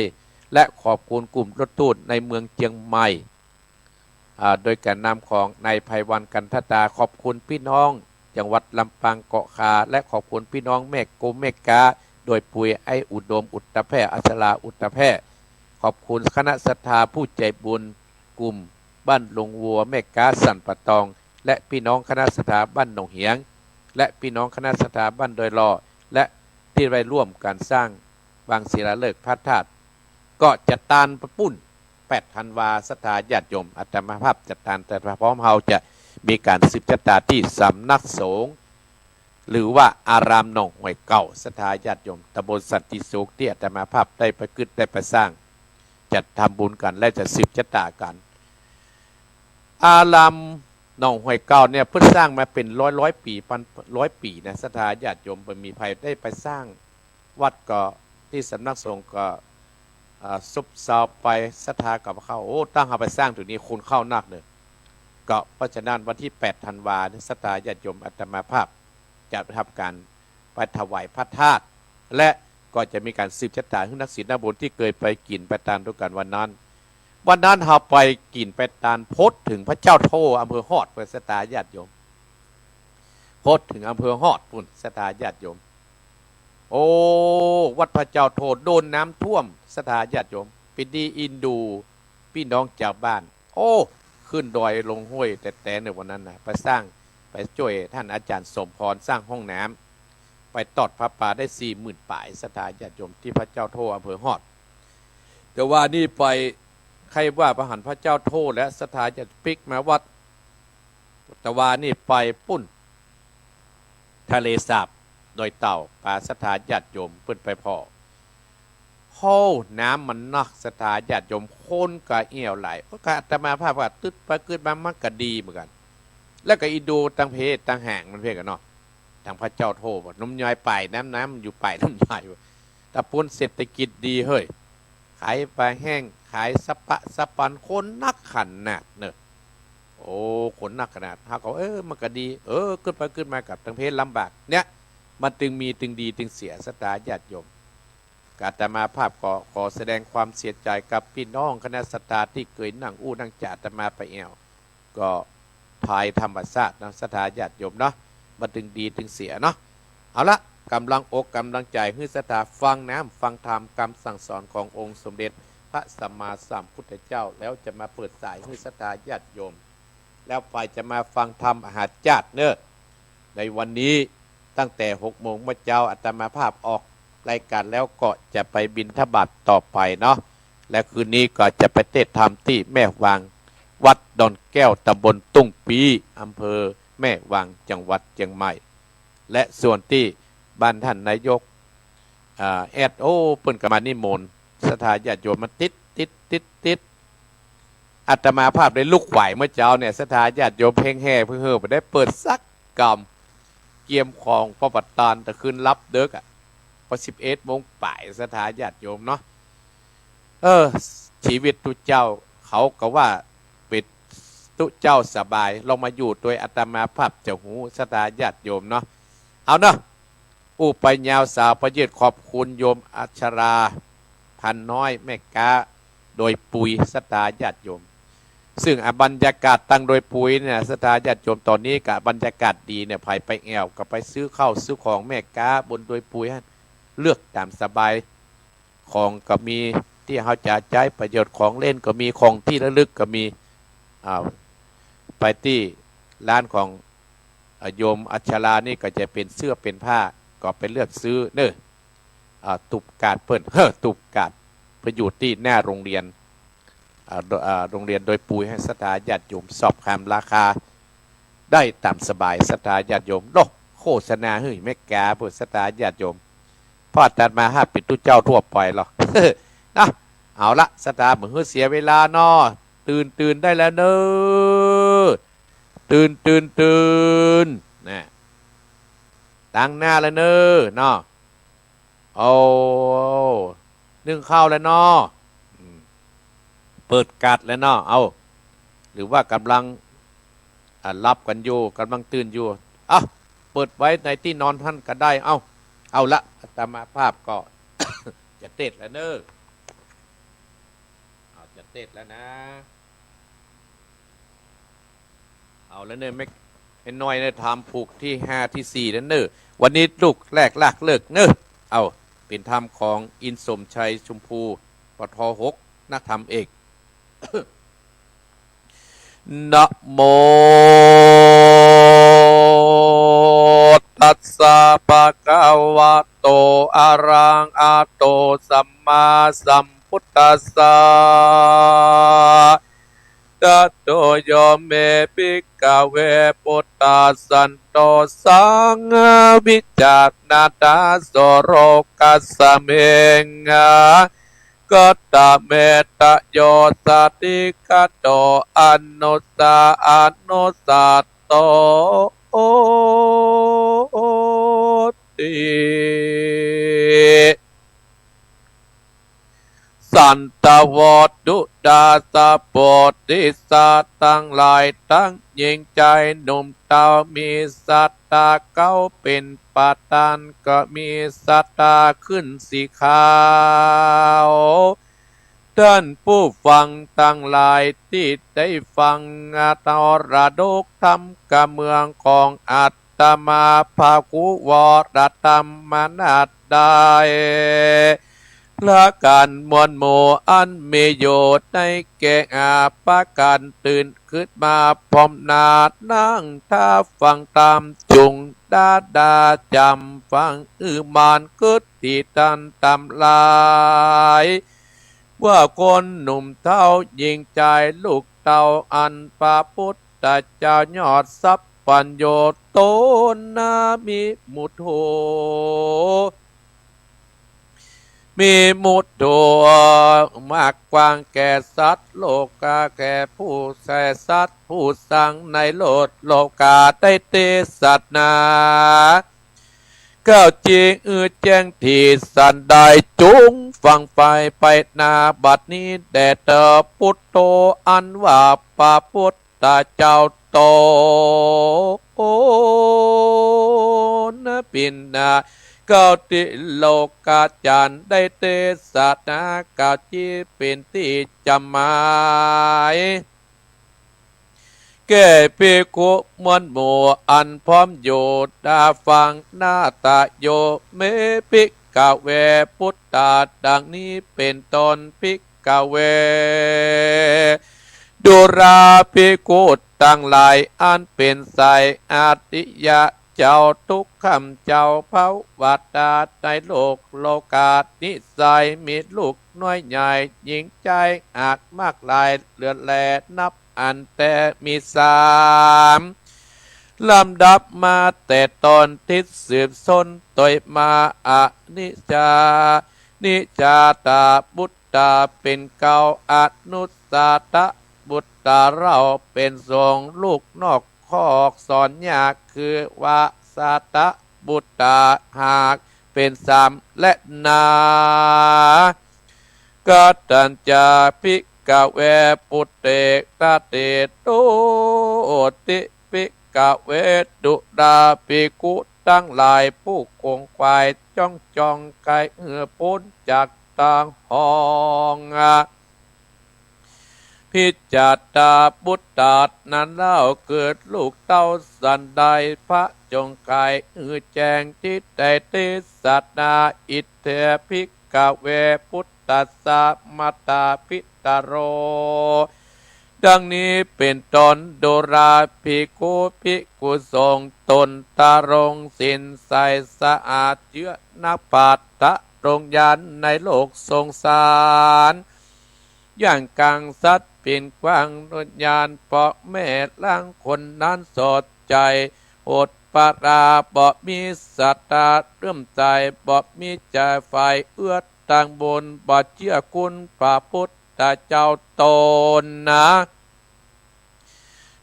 และขอบคุณกลุ่มรถตู้ในเมืองเชียงใหม่โดยการนำของนายไพวันกันทตาขอบคุณพี่น้องจังหวัดลำปางเกาะคาและขอบคุณพี่น้องแม่โกแม่กาโดยปุยไออุดมอุตแพร่อัศราอุตแพร่ขอบคุณคณะศรัทธาผู้ใจบุญกลุ่มบ้านลงวัวแม่กาสันปะตองและพี่น้องคณะศรัทธาบ้านหนองเหียงและพี่น้องคณะศรัทธาบ้านโดยรอและที่ไปร่วมการสร้างวางศิลาฤกษ์พระธาตุก็จะตานประปุ้น8 ธันวาศรัทธาญาติโยมอาตมาภาพจัดการแต่พร้อมเราจะมีการสืบชะตาที่สำนักสงฆ์หรือว่าอารามหนองห้วยเก่าศรัทธาญาติโยมตำบลสันติสุขที่อาตมาภาพได้ไปกึศได้ไปสร้างจัดทำบุญกันและจะสืบชะตากันอารามหนองห้วยเก่าเนี่ยเพิ่งสร้างมาเป็นร้อยปี100 ปีนะศรัทธาญาติโยมมีภัยได้ไปสร้างวัดก็ที่สำนักสงฆ์ก็ซุบซาวไปศรัทธากับเข้าโอ้ตั้งเอาไปสร้างถึงนี้คุณเข้านักเลยก็เพราะฉะนั้นวันที่8 ธันวาศรัทธาญาติโยมอาตมาภาพจะทำการไปถวายพระธาตุและก็จะมีการสืบชะตาของนักศีลนักบุญที่เคยไปกินไปตานด้วยกันวันนั้นเราไปกินไปตานพดถึงพระเจ้าโทอำเภอฮอดเพื่อศรัทธาญาติโยมพดถึงอำเภอฮอดปุ่นศรัทธาญาติโยมโอ้วัดพระเจ้าโทโดนน้ำท่วมศรัทธาญาติโยมปิดีอินดูพี่น้องจากบ้านโอ้ขึ้นดอยลงห้วยแต่ในวันนั้นนะไปสร้างไปช่วยท่านอาจารย์สมพรสร้างห้องน้ำไปตอดพระป่าได้40,000 ป่ายศรัทธาญาติโยมที่พระเจ้าโทอำเภอฮอดแต่ว่านี่ไปใครว่าพระหันพระเจ้าโทและศรัทธาญาติปิกมาวัดแต่ว่านี่ไปปุ้นทะเลสาบโดยเต่าปลาศรัทธาญาติโยมเพิ่นไปพ่อโอ้น้ำมันนักศรัทธาญาติโยมคนกะเอี่ยวไหลก็อาตมาภาพว่าตึ๊ดไปขึ้นมามันก็ดีเหมือนกันแล้วก็อีดูตังเพตังแห่งมันเพียงกันเนาะทางพระเจ้าโทบอกน้ำย่อยไปน้ำอยู่ไปน้ำย่อยแต่ปุ้นเศรษฐกิจดีเฮ้ยขายปลาแห้งขายสปันคนนักขันนาดเนอะโอ้คนนักขนาดถ้าเขามันก็ดีขึ้นมากับตังเพลำบากเนี่ยมันตึงมีตึงดีตึงเสียศรัทธาญาติโยมอาตมาภาพขอแสดงความเสียใจกับพี่น้องคณะศรัทธาที่เคยนั่งนั่งจ่าอาตมาไปแอวก็ภายธรรมศาสตร์นะศรัทธาญาติโยมเนาะมันตึงดีตึงเสียเนาะเอาละกำลังอกกำลังใจให้ศรัทธาฟังน้ำฟังธรรมคำสั่งสอนขององค์สมเด็จพระสัมมาสัมพุทธเจ้าแล้วจะมาเปิดสายให้ศรัทธาญาติโยมแล้วไปจะมาฟังธรรมอาหารญาติเนอะในวันนี้ตั้งแต่6 โมงเมื่อเช้าอาตมาภาพออกรายการแล้วก็จะไปบิณฑบาตต่อไปเนาะและคืนนี้ก็จะไปเทศธรรมที่แม่วางวัดดอนแก้วตำบลตุ้งปีอำเภอแม่วางจังหวัดเชียงใหม่และส่วนที่บ้านท่านนายกเปิ้นกมานิมนต์ศรัทธาญาติโยมมันติดอาตมาภาพได้ลุกไหวเมื่อเช้าเนี่ยศรัทธาญาติโยมเพ่งแห่เพื่อไปได้เปิดซักกรรมเกียมของพระปัตตานแต่คืนรับเด็กพอ11 โมงป่ายศรัทธาญาติโยมเนาะชีวิตตุเจ้าเขาก็ว่าเป็นตุเจ้าสบายลงมาอยู่โดยอาตมาภาพเจ้าหูศรัทธาญาติโยมเนาะเอาเนาะไปยาวสาวประยืดขอบคุณโยมอัชราพันน้อยแม่กาโดยปุ๋ยศรัทธาญาติโยมซึ่งบรรยากาศตั้งโดยปุ๋ยเนี่ยศรัทธาญาติโยมตอนนี้กับบรรยากาศดีเนี่ยไปแอวก็ไปซื้อข้าวซื้อของแม่กาบนโดยปุ๋ยเลือกตามสบายของก็มี ที่เขาจะใช้ประโยชน์ของเล่นก็มีของที่ระลึกก็มีไปที่ร้านของโยมอัชรานี่ก็จะเป็นเสื้อเป็นผ้าก็ไปเลือกซื้อเนอะตุบกาดเพิ่นตุบกาดไปอยู่ที่หน้าโรงเรียนโรงเรียนโดยปุยให้ศรัทธาญาติโยมสอบถามราคาได้ตามสบายศรัทธาญาติโยมโลกโฆษณาเฮ้ยแม่กาเพื่อศรัทธาญาติโยมพอตัดมาห้าปิดตู้เจ้าทั่วไปหรอนะเอาละศรัทธาเหมือนเสียเวลาเนาะตื่นได้แล้วเนอะตื่นนะตั้งหน้าแล้วเนอะเนาะโอ้นึ่งข้าวแล้วเนาะเปิดกัดแล้วเนาะเอาหรือว่ากำลังรับกันอยู่กำลังตื่นอยู่เปิดไว้ในที่นอนท่านก็ได้เอาละตามมาภาพก็ จะเต็ดแล้วเนอะจะเต็ดแล้วนะเอาแล้วเนอะไม่น้อยเนี่ยทำผูกที่5ที่4แล้วเนอะวันนี้ลูกแรกลากเลิกเนอะเอาเป็นธรรมของอินสมชัยชมพูปท6นักธรรมเอกนะโมตัสสะภะคะวะโตอะระหะโตสัมมาสัมพุทธัสสะตัตโตโยเมภิกขเวปุตตาสันโตสังวิจารณตาโสโรกัสสะเมงกัตตะเมตโยสติคโตอนุสาอนุสัตโตติสันตวดุดาสะโพธิสัตว์ทั้งหลายทั้งหญิงใจหนุ่มเต่ามีศรัทธาเขาเป็นประธานก็มีศรัทธาขึ้นสีขาวท่านผู้ฟังทั้งหลายที่ได้ฟังตรดกธรรมกะเมืองของอัตตมาภาคุวรธรรมนัตได้ละการมวลโมอันมีโยชน์ในแก่ปะการตื่นขึ้นมาพร้อมนาดนั่งท่าฟังตามจุงดาจำฟังมานกึดติตันตำลายว่าคนหนุ่มเท่ายิงใจลูกเต่าอันพระพุทธเจ้ายอดสัพพัญโยโตนามิมุโธมีมุตโตมากกว้างแก่สัตว์โลกาแก่ผู้แส่สัตว์ผู้สั่งในโลกาได้เตสัตนาก้าวจริงแจ้งที่สันได้จุงฟังไปนาบัดนี้แด่เตอพุทโธอันว่าพระพุทธเจ้าโตนะปินนาเก้าติโลกาจันได้เตสัตนาเก้าจีเป็นที่จำหมายแก่ภิกขุมวลหมู่อันพร้อมอยู่ดาฟังนาตาโยเมภิกขเวพุทธาดังนี้เป็นตนภิกขเวดุราภิกขุตั้งหลายอันเป็นไสอาติยะเจ้าทุกคำเจ้าเผาวัดดาในโลกานิสัยมีลูกน้อยใหญ่หญิงใจอาจมากลายเลือนแลนับอันแต่มี3ลำดับมาแต่ตอนทิศสืบสนตอยมานิจาตาบุตตาเป็นเก่าอนุสาตะบุตตาเราเป็นทรงลูกนอกคอกสอนยากคือว่าสาตะบุตตาหากเป็น3และนากัตตัญจาภิกขเวปุตเตตะเตโตติภิกขเวดุดาภิกขุตั้งหลายผู้คงควายจ้องไกลพ้นจากต่างห้องพิจารณาบุตตานั้นเล่าเกิดลูกเต้าสันใดพระจงกายแจงทิฏฐิเตสัตนาอิเทภิกขเวพุทธ ตัสสะมัตตาปิตาโรดังนี้เป็นตนโดราภิกขุภิกขุสงฆ์ตนตารงสินใสสะอาดเชื้อนักปาฐะตรงยันในโลกสงสารอย่างกังสัตว์เป็นกว้างโดยญาณเปาะแม่ล่างคนนั้นสดใจอดปาราบ่มีสัตตาเริ่มใจบ่มีใจไฟเอื้อต่างบนบ่เชื่อคุณพระพุทธเจ้าตนนะ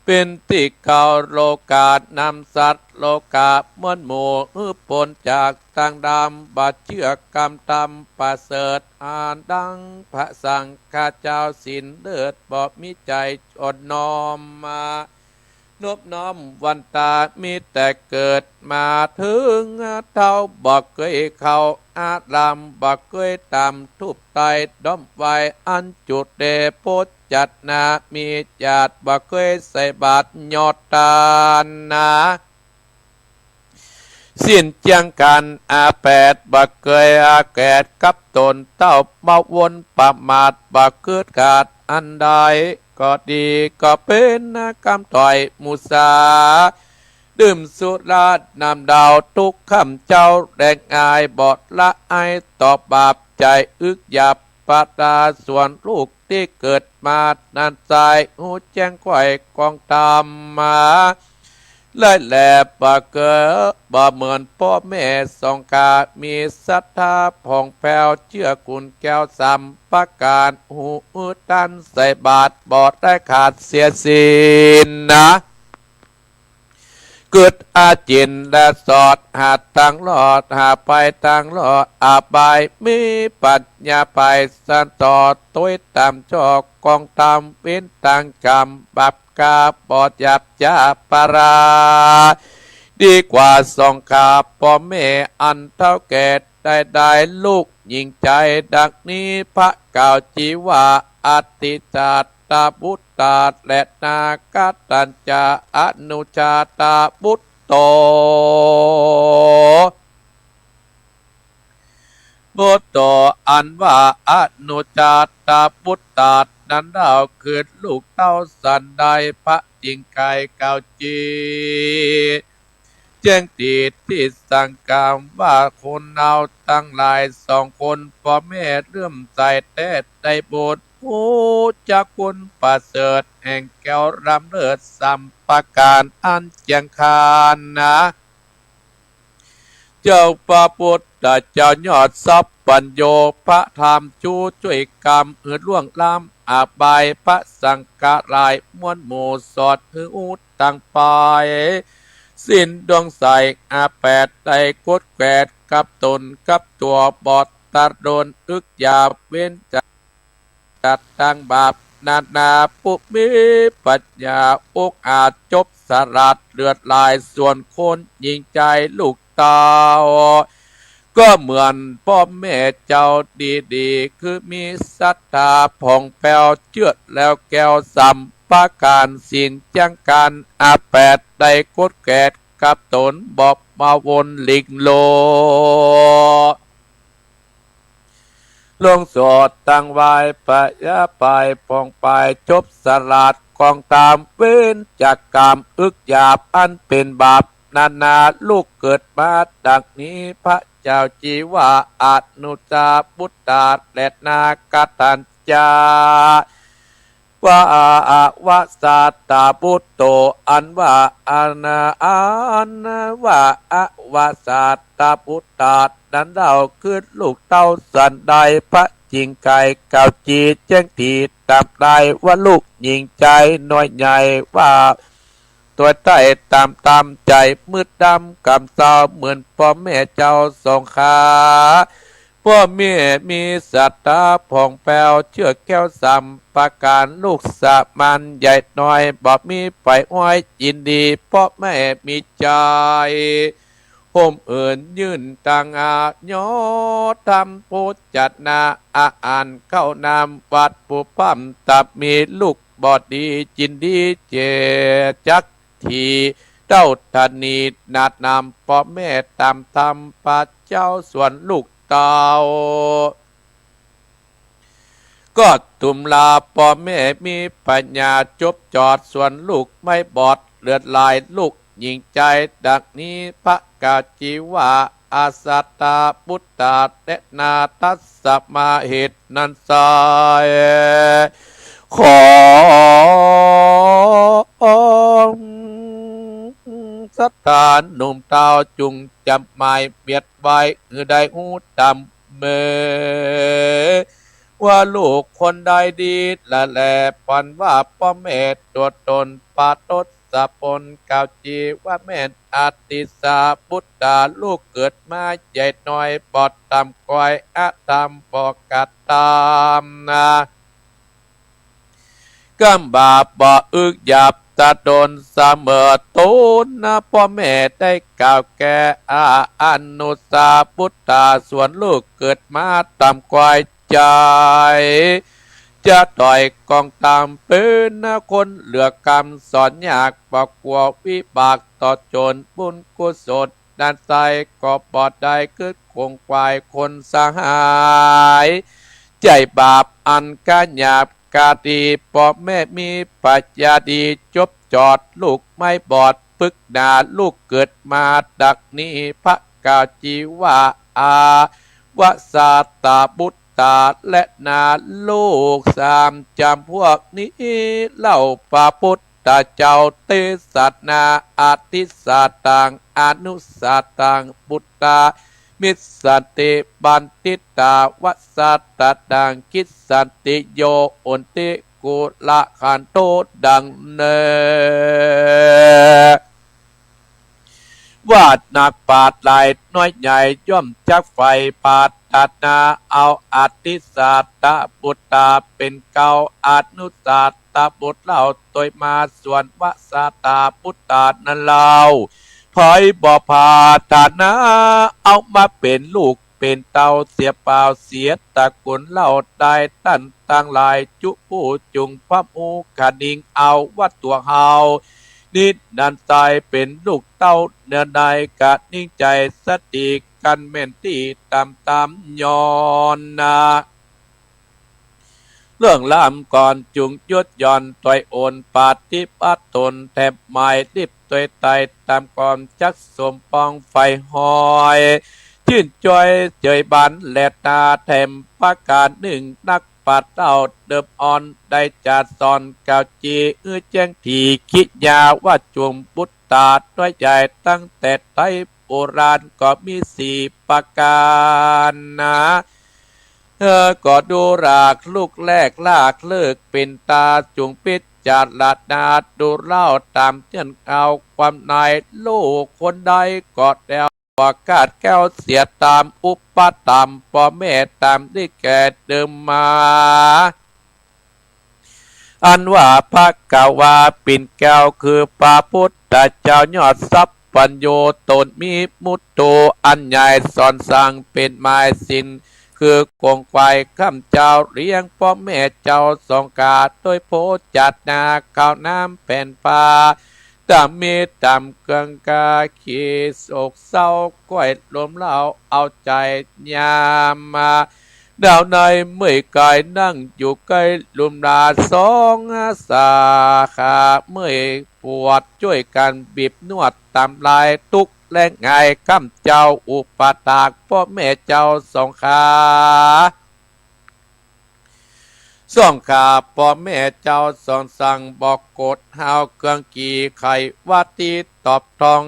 เป็นติเก่าโลกาศนำสัตว์โลกาเมื่อหมู่ปนจากทางดำบัดเชื่อกรรมตำประเสริฐอ่านดังพระสังฆาเจ้าสินเลิศบ่มีใจอดน้อมมานบน้อมวันตามีแต่เกิดมาถึงเท่าบอกเคยเข้าอาลำบอกเคยตามทุบไตด้อมไว้อันจุดเดโพจัดนามีจัดบอกเคยใส่บาตรยอดตานาสิ้นเจียงกันอาแปดบักเกยอาแกดกับตนเต้ามาวนประมาทบักเกิดขาดอันใดก็ดีก็เป็นกรรมต่อยมุสาดื่มสุราดนำดาวทุกคำเจ้าแดงอายบอดละไอต่อบาปใจอึกหยับปาตาส่วนลูกที่เกิดมานันใจหูแจ้งไข่กองตามมาเลยแหลปะเกอบ่เหมือนพ่อแม่สองกามีศรัทธาผ่องแผ้วเชื่อกุณแก้วสัมประการหูตันใส่บาทบอดได้ขาดเสียสินนะเกิดอาจินและสอดหาตั้งหลอดหาไปตั้งหลอดอาบายมีปัญญาไปสันต่อตุ้ยตามจอกกองตามเว้นต่างกรรมบับกาปอดหยับจาปาราดีกว่าสองกาพ่อแม่อันเท่าแก่ได้ลูกยิ่งใจดังนี้พระเก่าจีวาอติจาตาบุตตาและนาคตัญจาอนุชาตาบุตโตบุตโตอันว่าอนุชาตาบุตตานั้นเราคือลูกเต้าสันใดพระจิงไก่เก่าจีแจ้งตีที่สั่งกรรมว่าคนเอาตั้งหลายสองคนพ่อแม่เริ่มใจแต่ได้บทผู้จักคุณประเสริฐแห่งแก้วรำเลิศสัมปการอันเจียงคานนะเจ้าพระพุทธเจ้ายอดทรัพย์ปัญโยพระธรรมจูช่วยกรรมล่วงล้ำอาบายพระสังฆรายมวลหมู่สอดอุดตั้งไปสิ้นดวงใสอาแปดได้กดแกดกับตนกับตัวบอดตัดโดนอึกยาเว้นจัดตั้งบาปนาปุมิปัญญาอกอาจจบสลัดเลือดลายส่วนคนยิงใจลูกเตาก็เหมือนพ่อแม่เจ้าดีๆคือมีศรัทธาผ่องแผ้วเชื่อแล้วแก้วสัมปาการสิ่งจังการอาแปดได้กดแกดกับตนบอกมาวนลิงโลลงสดตั้งไว้ปะยะไปผ่องไปจบสลัดกองตามเว้นจากกรรมอึกหยาบอันเป็นบาปนาลูกเกิดมาดังนี้พระเจ้าจีวาอนุจาบุตตาและนาคตัญจาวะวะสัตตาบุตโตอันว่าอันว่าวะสัตตาบุตตานั้นเราคือลูกเต้าสันใดพระจิงไก่เก่าจีแจ้งทีตามได้ว่าลูกหญิงใจน้อยใหญ่ว่าตัวใต้ตามใจมืดดำกำเศร้าเหมือนพ่อแม่เจ้าสองขาพ่อแม่มีศรัทธาผ่องแผ้วเชื่อแก้วสัมปาการลูกสะมันใหญ่น้อยบอกมีไปอ้อยยินดีพ่อแม่มีใจห่มเอิญยื่นต่างอาโยธรรมพุทธจัดนาอ่านเข้านามวัดปุพัมตับมีลูกบอดดีจินดีเจจักทีเจ้าธนีนาดนำพ่อแม่ตามธรรมพระเจ้าส่วนลูกเต่า ก็ตุมลาพ่อแม่มีปัญญาจบจอดส่วนลูกไม่บอดเลือดลายลูกยิงใจดักนี้พระกาจีวาอาสัตตาพุทธาเตนาทัสสมาเหตุนันสายขอสถานหนุ่มเตาจุงจำหมายเบียดไว้ได้หูดำเมว่าลูกคนใดดีละแลปันว่าพ่อแม่ตัวตนปาตดสะปนกาวจีว่าแม่นอาติสาพุทธาลูกเกิดมาใหญ่น้อยปอดตำก้อยอะตำบอกกัดตามนะกำบาปบ่อึกหยับตาโดนเสมอตูนนะพ่อแม่ได้กล่าวแก่อนุสาพุทธาส่วนลูกเกิดมาตำก้อยใจจะต่อยกองตามปืนนะคนเหลือกรรมสอนยากปอกกลัววิบากต่อโจรบุญกุศลด้านใจก็ปลอดได้คือคงควายคนสหายใจบาปอันกาหยาบกาดีพ่อแม่มีปัญญาดีจบจอดลูกไม่บอดปึกหนาลูกเกิดมาดักนี้พระกาจีวาอาวสาตาบุตตาและนาลูกสามจำพวกนี้เล่าพระพุทธเจ้าเตสัตนาอาทิสาตังอนุสาตังบุตตามิสติบันติตาวสัตตดังคิดสันติโยอนติกุละขันโตดังเนวาดนักปาดลายน้อยใหญ่ย่อมจักไฟปาดตัดนาเอาอาติสาตบุตตาเป็นเก่าอนุสาตบุตรเล่าตัวมาส่วนวสาตาพุตตานั้นเล่าพอยบ่พาตานาเอามาเป็นลูกเป็นเต่าเสียเปล่าเสียตะกุนเล่าได้ตั้นตั้งหลายจุผู้จุงพระมูกะดิ่งเอาว่าตัวเฮานิดนันตายเป็นลูกเต้าเนื้อใดกะนิ่งใจสติกันแม่นที่ตามย้อนนาเรื่องล่ำก่อนจุงยุดย่อนต่อยโอนปาฏิปัตตนแทบหมายรีบต่อยไตตามก่อนจักสมปองไฟหอยชื่นจอยเจยบันและตาแถมประกาศหนึ่งนักปัดเต้าเดิมอ่อนได้จัดสอนกาวจีแจ้งทีคิดยาว่าจุมบุตตาด้วยใหญ่ตั้งแต่ไทยโบราณก็มีสี่ประการนะก็ดูรากลูกแรกลากเลิกเป็นตาจุงปิดจัดละนาดูเล่าตามเช่นเอาความนายลูกคนใดก็แดวประกาศแก้วเสียตามอุปตามพ่อแม่ตามที่แก่เดิมมาอันว่าพระกาวาปิ่นแก้วคือพระพุทธเจ้ายอดทรัพย์ปัญโยตนมีมุตโตอันใหญ่สอนสั่งเป็นหมายสินคือกงควายข้ามเจ้าเลี้ยงพ่อแม่เจ้าสองกาโดยโพจัดนาข้าวน้ำแผ่นปลาตามเมตตามเกืองกาขีโศกเศร้าก้อยลมเล่าเอาใจยามมาดาวในเมื่อยกายนั่งอยู่ใกล้ลุมนาสองสาขาเมื่อยปวดช่วยกันบีบนวดตามลายตุกและไงข้ามเจ้าอุปตากพ่อแม่เจ้าสองขาสองขาพ่อแม่เจ้าสองสั่งบอกกดหาวเครื่องกีไขวัตีตอบทอง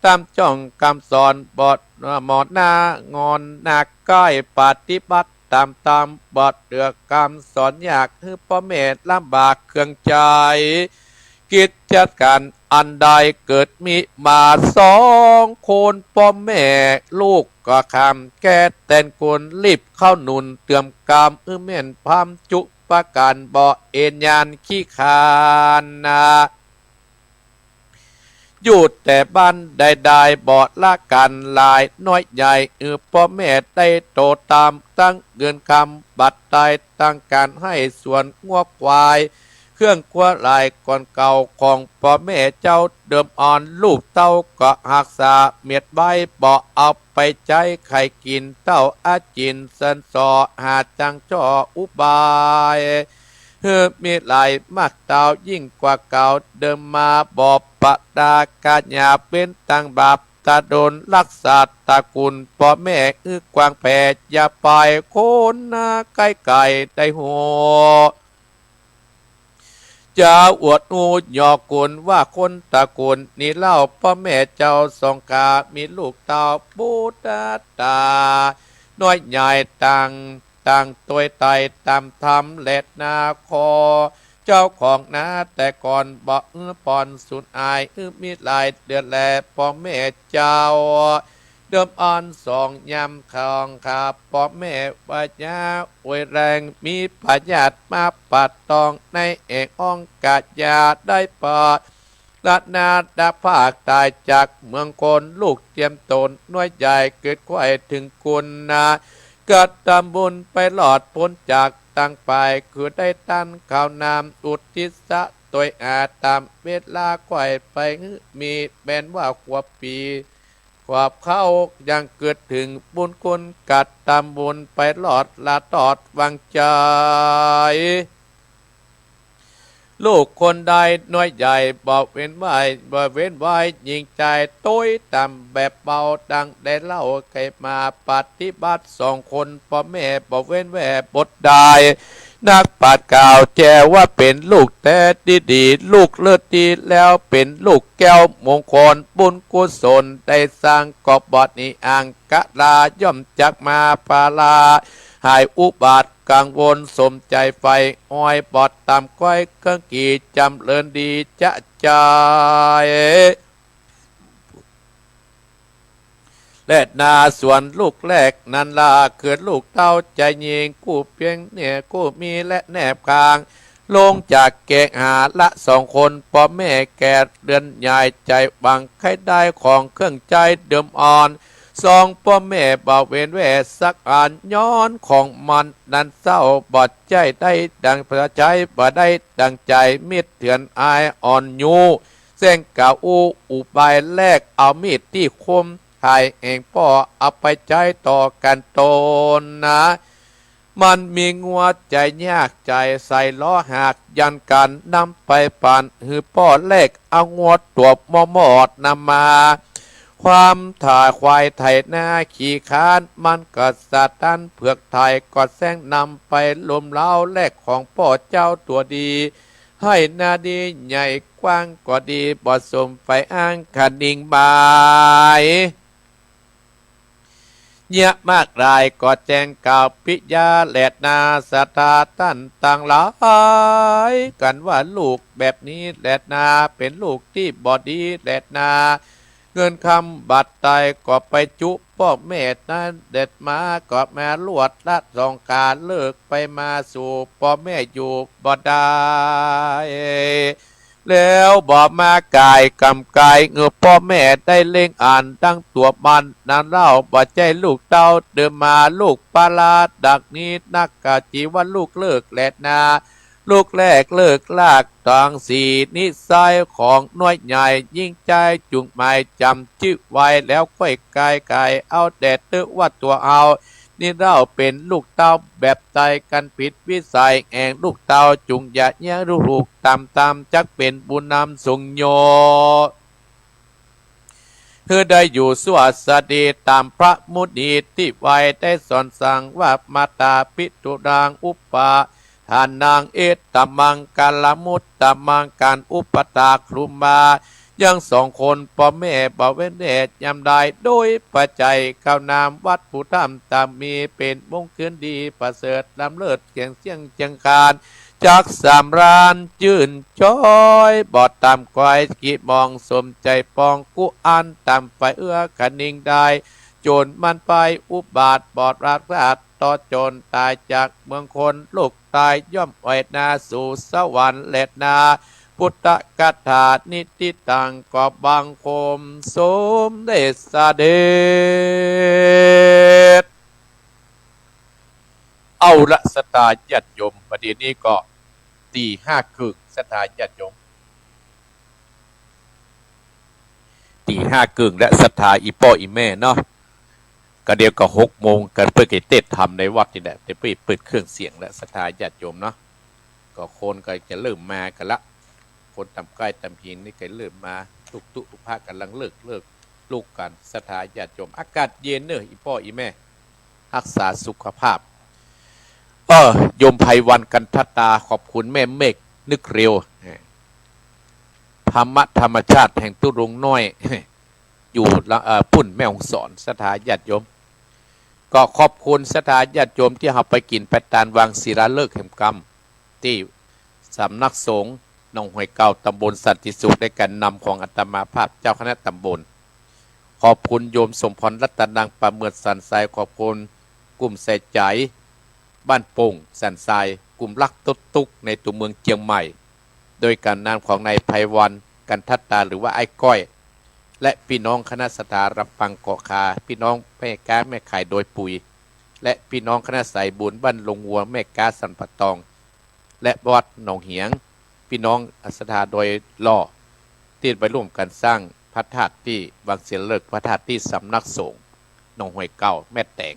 ตามจ้องคำสอนบทหมอดหน้างอนนักก้อยปฏิบัติตามบทเดือกคำสอนอยากให้พ่อแม่ลำบากเครื่องใจกิจการอันใดเกิดมีมาสองคนพ่อแม่ลูกก็คำแก่แต่นคนรีบเข้าหนุนเติมกรรมเม่นพามจุประการบ่เอ็นยานขี้คานนะหยุดแต่บ้านใดๆบอดละกันลายน้อยใหญ่พ่อแม่ได้โตตามตั้งเงินคำบัดใดตั้งการให้ส่วนงัวควายคื รื่องกว่าลายก่อนเก่าของพ่อแม่เจ้าเดิมอ่อนลูกเต้าก็หักษาเมียดใบบ่เอาไปใจไข่กินเต้าอาจินสันสอหาจังจ่ออุบายมีหลายมาเต้ายิ่งกว่าเก่าเดิมมาบอกปะดากาญาเป็นตังบาปตาโดนรักษาตากุลพ่อแม่กวางแผดอย่าไปโคนนาไก่ไก่ได้หัวจะอวดอูหยอกกุลว่าคนตระกูลนี่เล่าพ่อแม่เจ้าสองกามีลูกเต่าบูดาตาน้อยใหญ่ต่างตัวไตตามทำเล็ดนาคอเจ้าของนาแต่ก่อนบ่ปอนสุดอายมีหลายเดือนแลพ่อแม่เจ้าเดิมอ่อนสองยำคองขาพ่อแม่ปัญญาอวยแรงมีพญาตมาปัดตองในเอกองกาญาได้ปอดรัตนาดาภาคตายจากเมืองคนลูกเจียมตนน้อยใหญ่เกิดควายถึงกุลนาเกิดตำบุญไปหลอดพ้นจากตั้งไปคือได้ตั้นข่าวนามอุทิศะตัวอาตามเวลาควายไปมีแบนว่าขวบปีขวบเข้ายังเกิดถึงบุญคุณกัดตามบุญไปหลอดละตอดวังใจลูกคนใดน้อยใหญ่บอกเว้นไว้ยิงใจต้อยต่ำแบบเบาดังได้เล่าใครมาปฏิบัติสองคนพ่อแม่บอกเว้นแหวบทได้นักปราชญ์กล่าวแจว่าเป็นลูกแต่ดีลูกเลิศดีแล้วเป็นลูกแก้วมงคลบุญกุศลได้สร้างกอบบอดนิอังกะลาย่อมจักมาปาลาหายอุบาทกังวลสมใจไฟอ้อยบอดตามก้อยเครื่องกีจำเลินดีจะใจและนาส่วนลูกแรกนันลาเกิดลูกเต้าใจยิงกู้เพียงเนี่ยกู้มีและแนบคางลงจากเกกหาละสองคนพ่อแม่แก่เดือนใหญ่ใจบังใครได้ของเครื่องใจเดิมอ่อนสองพ่อแม่บอกเว้นแวสักอ่านย้อนของมันนั้นเศร้าบอดใจได้ดังประใจบ่ได้ดังใจมิดเถื่อนอายอ่อนยูเส้นกะอุบายแลกเอามีดที่คมไทยเองพ่อเอาไปใจต่อกันตนนะมันมีงัวใจยากใจใส่ล้อหักยันกันนำไปปั่นหือพ่อแลกเอางัวตัวมอดนำมาความถ่าควายไถหน้าขี่คานมันก็สะตันเผือกไทยก็แซงนำไปลมเล้าแลกของพ่อเจ้าตัวดีให้นาดีใหญ่กว้างก็ดีบ่สมไฟอ้างขันดิงบายเยอะมากรายก็แจ้งกล่าวปิยาแหลดนาสตาตั้นต่างหลายกันว่าลูกแบบนี้แหลดนาเป็นลูกที่บอดีแหลดนาเงินคำบัตรไตก็ไปจุพ่อแม่นั้นเด็ดมาก็มาลวดละสองการเลิกไปมาสู่พ่อแม่อยู่บ่ได้แล้วบอกมากายกำกายเงือพ่อแม่ได้เล่งอ่านตั้งตัวมันนั้นเล่าบ่ใจลูกเต้าเดิมมาลูกปาลาดักนี้นักกะจีว่าลูกเลิกแหลดนาลูกแรกเลิกลากทางสีนิสัยของน้อยใหญ่ยิ่งใจจุงหมายจำชื่อไว้แล้วค่อยกายเอาแดดเตอว่าตัวเอานี่เราเป็นลูกเต้าแบบใจกันผิดวิสัยแองลูกเต้าจุงอย่าเนี้ยลูกตามจักเป็นบุญนำทรงโยเธอได้อยู่สวัสดีตามพระมุนีที่ไว้ได้สอนสั่งว่ามาตาปิตุดังอุปาทานนางเอตตมังกาลมุตตมังการอุปตาครุมายังสองคนพ่อแม่บ่เว้นเดชยำได้โดยปัจจัยข้าวนามวัดผู้ทำตามมีเป็นมงคลดีประเสริฐลำเลิศเกียงเสียงจังคารจากสามรานจื่นจ้อยบอดตามก้อยกีมองสมใจปองกุอันตามไฟเอื้อขันนิงได้โจรมันไปอุบาทบอดรักราชต่อโจรตายจากเมืองคนลูกตายย่อมอ่อยนาสู่สวรรค์เล็ดนาพุทธกถานิติตังก็บังคมสมเด็จเสด็จเอาละสตาญาติโยมประเดี๋ยวนี้ก็ ตีห้าครึ่งศรัทธาญาติโยมตีห้าครึ่งและศรัทธาอีพ่ออีแม่เนาะก็เดียวก็6 โมงกันเพื่อเต้นทำในวัดนี่แหละเปิดเครื่องเสียงและศรัทธาญาติโยมเนาะก็คนก็จะเริ่มมากันละคนตำใกล้ตำหินนี่ก็เริ่มมาตุกพระกำลังเลิกลูกกันศรัทธาญาติโยมอากาศเย็นเนอะอีพ่ออีแม่รักษาสุขภาพโยมไพวันกันทตาขอบคุณแม่เมฆนึกเร็วธรรมชาติแห่งตุรงน้อยอยู่ปุ่นแม่ฮ่องสอนศรัทธาญาติโยมก็ขอบคุณศรัทธาญาติโยมที่เราไปกินไปตานวางศิลาฤกษ์แห่งกรรมที่สำนักสงฆ์หนองห้วยเก่าตำบลสันติสุขในการนำของอาตมาภาพเจ้าคณะตำบลขอบคุณโยมสมพรรัตนังประเมิดสันทรายขอบคุณกลุ่มใส่ใจบ้านโป่งสันทรายกลุ่มรักตุกในตัวเมืองเชียงใหม่โดยการนำของนายไพวันกันทัตตาหรือว่าไอ้ก้อยและพี่น้องคณะสถารับฟังเกาะคาพี่น้องแม่ก้าแม่ไข่โดยปุ๋ยและพี่น้องคณะสายบุญบ้านลงวัวแม่ก้าสันปะตองและวัดหนองเหียงพี่น้องสถาโดยล่อที่ไปร่วมกันสร้างพระธาตุที่บางเสียเลิกพระธาตุที่สำนักสงฆ์หนองห้วยเก่าแม่แตง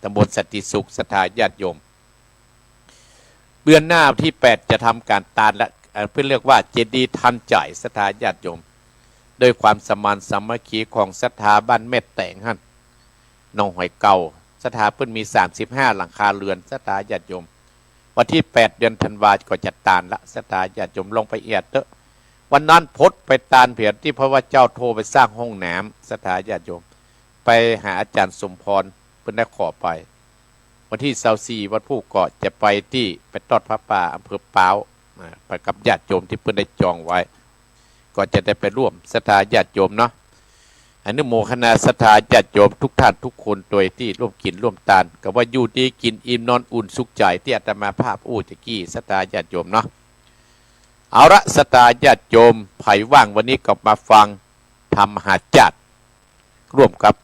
ตำบลสันติสุขศรัทธาญาติโยมเดือนหน้าที่8จะทำการตาลและเพื่อเรียกว่าเจดีย์ทันใจศรัทธาญาติโยมโดยความสมานสามัคคีของศรัทธาบ้านแม่แตงหั่นหนองห้วยเก่าศรัทธาเพิ่นมี35หลังคาเรือนศรัทธาญาติโยมวันที่8เดือนธันวาคมก็จะตาลละศรัทธาญาติโยมลงไปเอียดเถอะวันนั้นพดไปตาลเพียรที่พระว่าเจ้าโทรไปสร้างห้องน้ำศรัทธาญาติโยมไปหาอาจารย์สมพรเพิ่นได้ขอไปวันที่24วันผู้เกาะจะไปที่ไปทอดพระป่าอำเภอเปาไปกับญาติโยมที่เพิ่นได้จองไว้ก็จะได้ไปร่วมศรัทธาญาติโยมเนาะอนุโมทนาศรัทธาญาติโยมทุกท่านทุกคนโดยที่ร่วมกินร่วมทานก็ว่าอยู่ดีกินอิ่มนอนอุ่นสุขใจที่อาตมาภาพตะกี้ศรัทธาญาติโยมเนาะเอาละศรัทธาญาติโยมไผว่างวันนี้ก็มาฟังทำมหาจัดร่วมกับ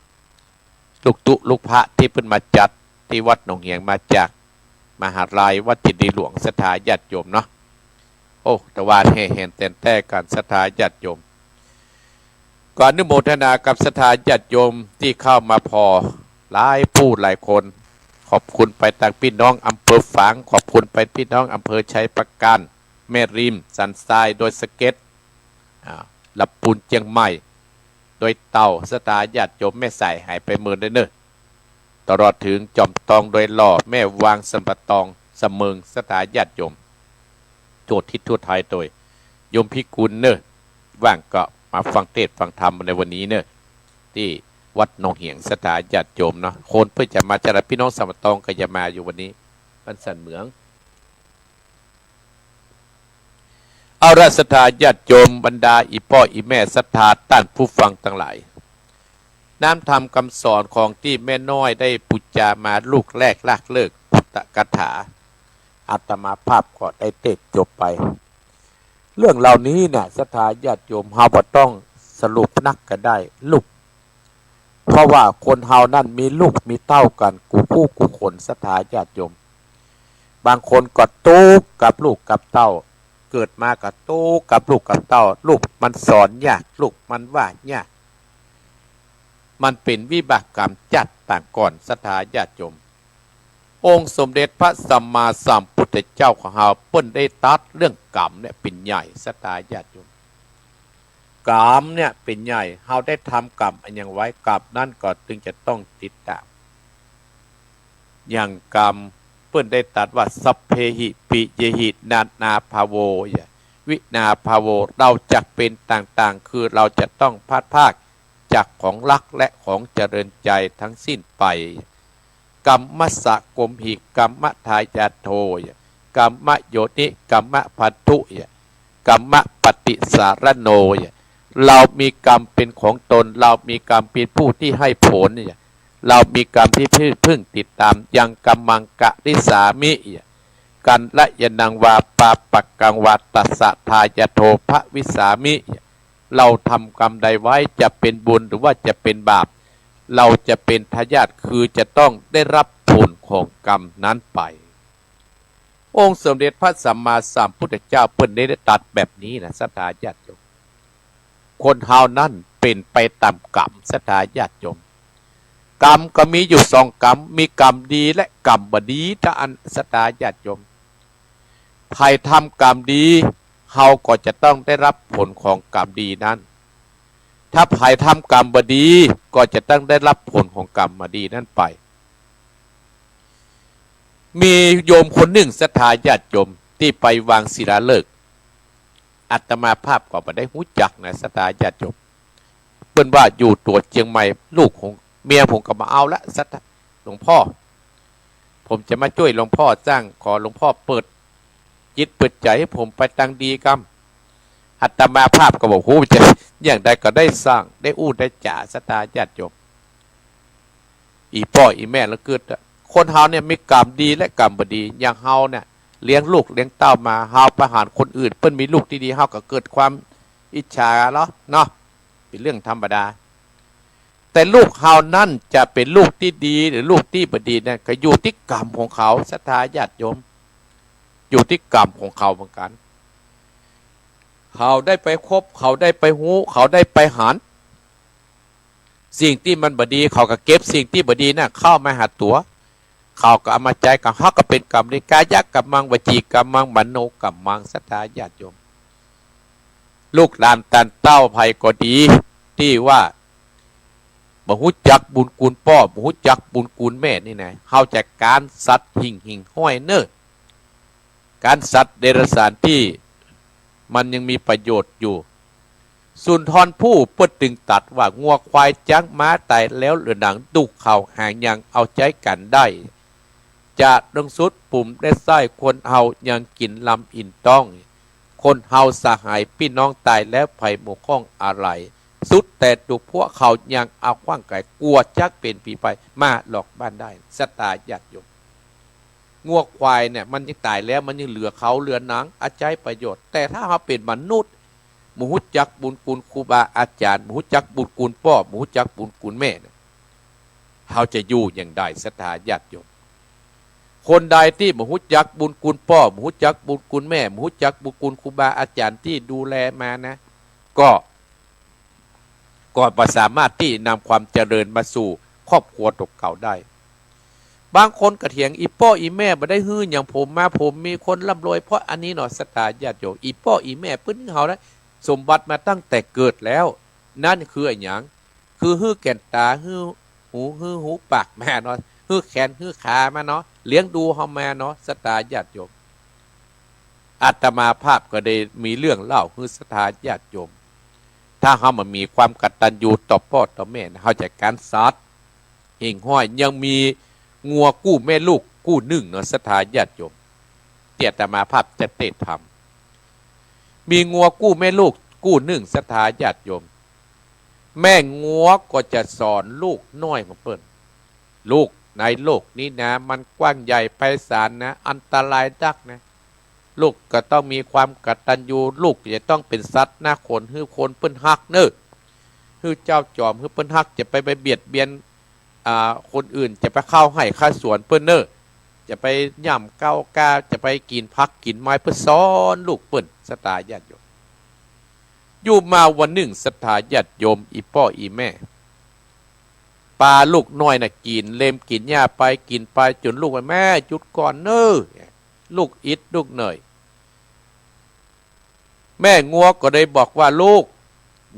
ลูกพระที่เพิ่นมาจัดที่วัดหนองเหียงมาจากมหาลัยวัดจิตดีหลวงศรัทธาญาติโยมเนาะโอ้แต่ว่าให้เห็นแต่การศรัทธาญาติโยมก่อนอนุโมทนากับศรัทธาญาติโยมที่เข้ามาพอหลายผู้หลายคนขอบคุณไปทางพี่น้องอำเภอฝางขอบคุณไปพี่น้องอำเภอชัยประการแม่ริมสันทรายโดยสเก็ตลำปูนเชียงใหม่โดยเต่าศรัทธาญาติโยมแม่ใส่หายไปเมืองได้เนอะตลอดถึงจอมตองโดยหล่อแม่วางสัมปตองเสมิงศรัทธาญาติโยมโจทย์ทิศทั่วไทยโดยโยมพิกุลเนอะว่างก็มาฟังเทศน์ฟังธรรมในวันนี้เนอะที่วัดหนองเหียงศรัทธาญาติโยมเนาะคนเพื่อจะมาจากพี่น้องสัมปตองก็จะมาอยู่วันนี้บ้านสันเหมืองเอาราศรัทธาญาติโยมบรรดาอีพ่ออีแม่ศรัทธาท่านผู้ฟังทั้งหลายน้ำธรรมคำสอนของที่แม่น้อยได้ปุจจามาลูกแรกลากเลิกพุทธกถาอาตมาภาพก็ได้เทศจบไปเรื่องเหล่านี้เนี่ยศรัทธาญาติโยมเฮาบ่ต้องสรุปนักก็ได้ลูกเพราะว่าคนเฮานั่นมีลูกมีเต้ากันกูผู้กูคนศรัทธาญาติโยมบางคนก็ตูกกับลูกกับเต้าเกิดมากับตูกกับลูกกับเต้าลูกมันสอนยากลูกมันว่ายากมันเป็นวิบากกรรมจัดต่างก่อนศรัทธาญาติโยมองค์สมเด็จพระสัมมาสัมพุทธเจ้าของเราเปิ้นได้ตัดเรื่องกรรมเนี่ยเป็นใหญ่ศรัทธาญาติโยมกรรมเนี่ยเป็นใหญ่เราได้ทำกรรมอันยังไว้กรรมนั่นก็จึงจะต้องติดตามอย่างกรรมเปิ้นได้ตัดว่าสัพเพหิปิเยหินาภาโววินาภาโวเราจะเป็นต่างๆคือเราจะต้องพลาดพลาดจากของรักและของเจริญใจทั้งสิ้นไปกัมมะสะกมหิกัมมะทายาโทกัมมะโยนิกัมมะพันธุกัมมะปฏิสารโนเรามีกรรมเป็นของตนเรามีกรรมเป็นผู้ที่ให้ผลเรามีกรรมที่พึ่งติดตามยังกัมมังกะริสามิกันละยนังวาปาปักกังวาตัสสะทายาโทภวิสามิเราทำกรรมใดไว้จะเป็นบุญหรือว่าจะเป็นบาปเราจะเป็นทายาทคือจะต้องได้รับผลของกรรมนั้นไปโ องค์สมเด็จพระสัมมาสัมพุทธเจ้าเปิ้นได้ตรัสแบบนี้นะศรัทธาญาติโยมคนเฮานั้นเป็นไปตามกรรมศรัทธาญาติโยมกรรมก็มีอยู่สองกรรมมีกรรมดีและกรรมบ่ดีถ้าอันศรัทธาญาติโยมใครทำกรรมดีเฮาก็จะต้องได้รับผลของกรรมดีนั้นถ้าใครทำกรรมบ่ดีก็จะต้องได้รับผลของกรรมบ่ดีนั้นไปมีโยมคนหนึ่งศรัทธาญาติโยมที่ไปวางศิลาฤกษ์อาตมาภาพก็บ่ได้รู้จักนะศรัทธาญาติโยมเพิ่นว่าอยู่ตัวเชียงใหม่ลูกของเมียผมก็มาเอาละศรัทธาหลวงพ่อผมจะมาช่วยหลวงพ่อสร้างขอหลวงพ่อเปิดจิตเปิดใจให้ผมไปตั้งดีกรรมอาตมาภาพก็บอกโหจะอย่างใดก็ได้สร้างได้อู้ได้จ่าศรัทธาญาติโยมอีพ่ออีแม่แล้วเกิดคนเฮาเนี่ยมีกรรมดีและกรรมบ่ดีอย่างเฮาเนี่ยเลี้ยงลูกเลี้ยงเต้ามาเฮาประหารคนอื่นเปิ้นมีลูกที่ดีเฮาก็เกิดความอิจฉาเนาะเป็นเรื่องธรรมดาแต่ลูกเฮานั่นจะเป็นลูกที่ดีหรือลูกที่บ่ดีเนี่ยก็อยู่ที่กรรมของเขาศรัทธาญาติโยมอยู่ที่กรรมของเขาเหมือนกันเขาได้ไปคบเขาได้ไปหูเขาได้ไปหารสิ่งที่มันบ่ดีเขาก็เก็บสิ่งที่บ่ดีน่ะเข้ามาหาตัวเขาก็เอามาใจกับเขาก็เป็นกรรมในกายกรรมังวจีกรรมังมโนกรรมังศรัทธาญาติโยมลูกหลานตันเต้าภัยก็ดีที่ว่าบ่ฮู้จักบุญคุณพ่อบ่ฮู้จักบุญคุณแม่นี่นะเฮาจักการสัตว์หิ่งห้อยเน้อการสัตว์เดรัจฉานที่มันยังมีประโยชน์อยู่สุนทรภู่เปิ้นตึงตัดว่างัวควายจังม้าตายแล้วเหลือหนังดุกเข่าหางยังเอาใจกันได้จะดงสุดปุ่มได้ไส้คนเฮายังกินลำอินต้องคนเฮาสหายพี่น้องตายแล้วไผ่หมู่ข้องอะไรสุดแต่ดุพวกเขายังเอาขว้างไก่กลัวจักเป็นปีไปมาหลอกบ้านได้ศรัทธาญาติโยมงัวควายเนี่ยมันยังตายแล้วมันยังเหลือเขาเหลือหนังอาใจประโยชน์แต่ถ้าเขาเป็นมนุษย์มหุจักบุญคุณครูบาอาจารย์มหุจักบุญคุณพ่อมหุจักบุญคุณแม่เขาจะอยู่อย่างใดศรัทธาญาติโยมคนใดที่มหุจักบุญคุณพ่อมหุจักบุญคุณแม่มหุจักบุญคุณครูบาอาจารย์ที่ดูแลมานะก็สามารถที่นำความเจริญมาสู่ครอบครัวตกเก่าได้บางคนกระเถียงอีพ่ออีแม่บ่ได้ฮื้ออย่างผมมาผมมีคนร่ำรวยเพราะอันนี้หนอศรัทธาญาติโยมอีพ่ออีแม่เพิ่นเฮาได้สมบัติมาตั้งแต่เกิดแล้วนั่นคืออะไรอย่างคือฮื้อแก่นตาฮื้อหูปากแม่เนาะฮื้อแขนฮื้อขามาเนาะเลี้ยงดูเฮามาเนาะศรัทธาญาติโยมอาตมาภาพก็ได้มีเรื่องเล่าฮื้อศรัทธาญาติโยมถ้าเฮามันมีความกตัญญูต่อพ่อต่อแม่เฮาจัดการสัตว์หิ่งห้อยยังมีงัวกู้แม่ลูกกู้นึ่งเนาะศรัทธาญาติโยมเตียอาตมาภาพจะเตะทำมีงัวกู้แม่ลูกกู้นึ่งศรัทธาญาติโยมแม่งัวก็จะสอนลูกน้อยของเปิ้นลูกในโลกนี้นะมันกว้างใหญ่ไพศาลนะอันตรายดักนะลูกก็ต้องมีความกตัญญูลูกจะต้องเป็นสัตว์หน้าคนฮื้อคนเปิ้นฮักเน้อฮื้อเจ้าจอมฮื้อเปิ้นฮักจะไปเบียดเบียนคนอื่นจะไปเข้าให้ข้าสวนเปิ้นเน้อจะไปย่ำเก้ากาจะไปกินพักกินไม้เพื่อซ้อนลูกเปิ้นศรัทธาญาติโยมอยู่มาวันหนึ่งศรัทธาญาติโยมอีพ่ออีแม่ปลาลูกน้อยน่ะกินเล็มกินหญ้าไปกินไปจนลูกว่าแม่จุดก่อนเน้อลูกอิดลูกเหนื่อยแม่งัวก็ได้บอกว่าลูก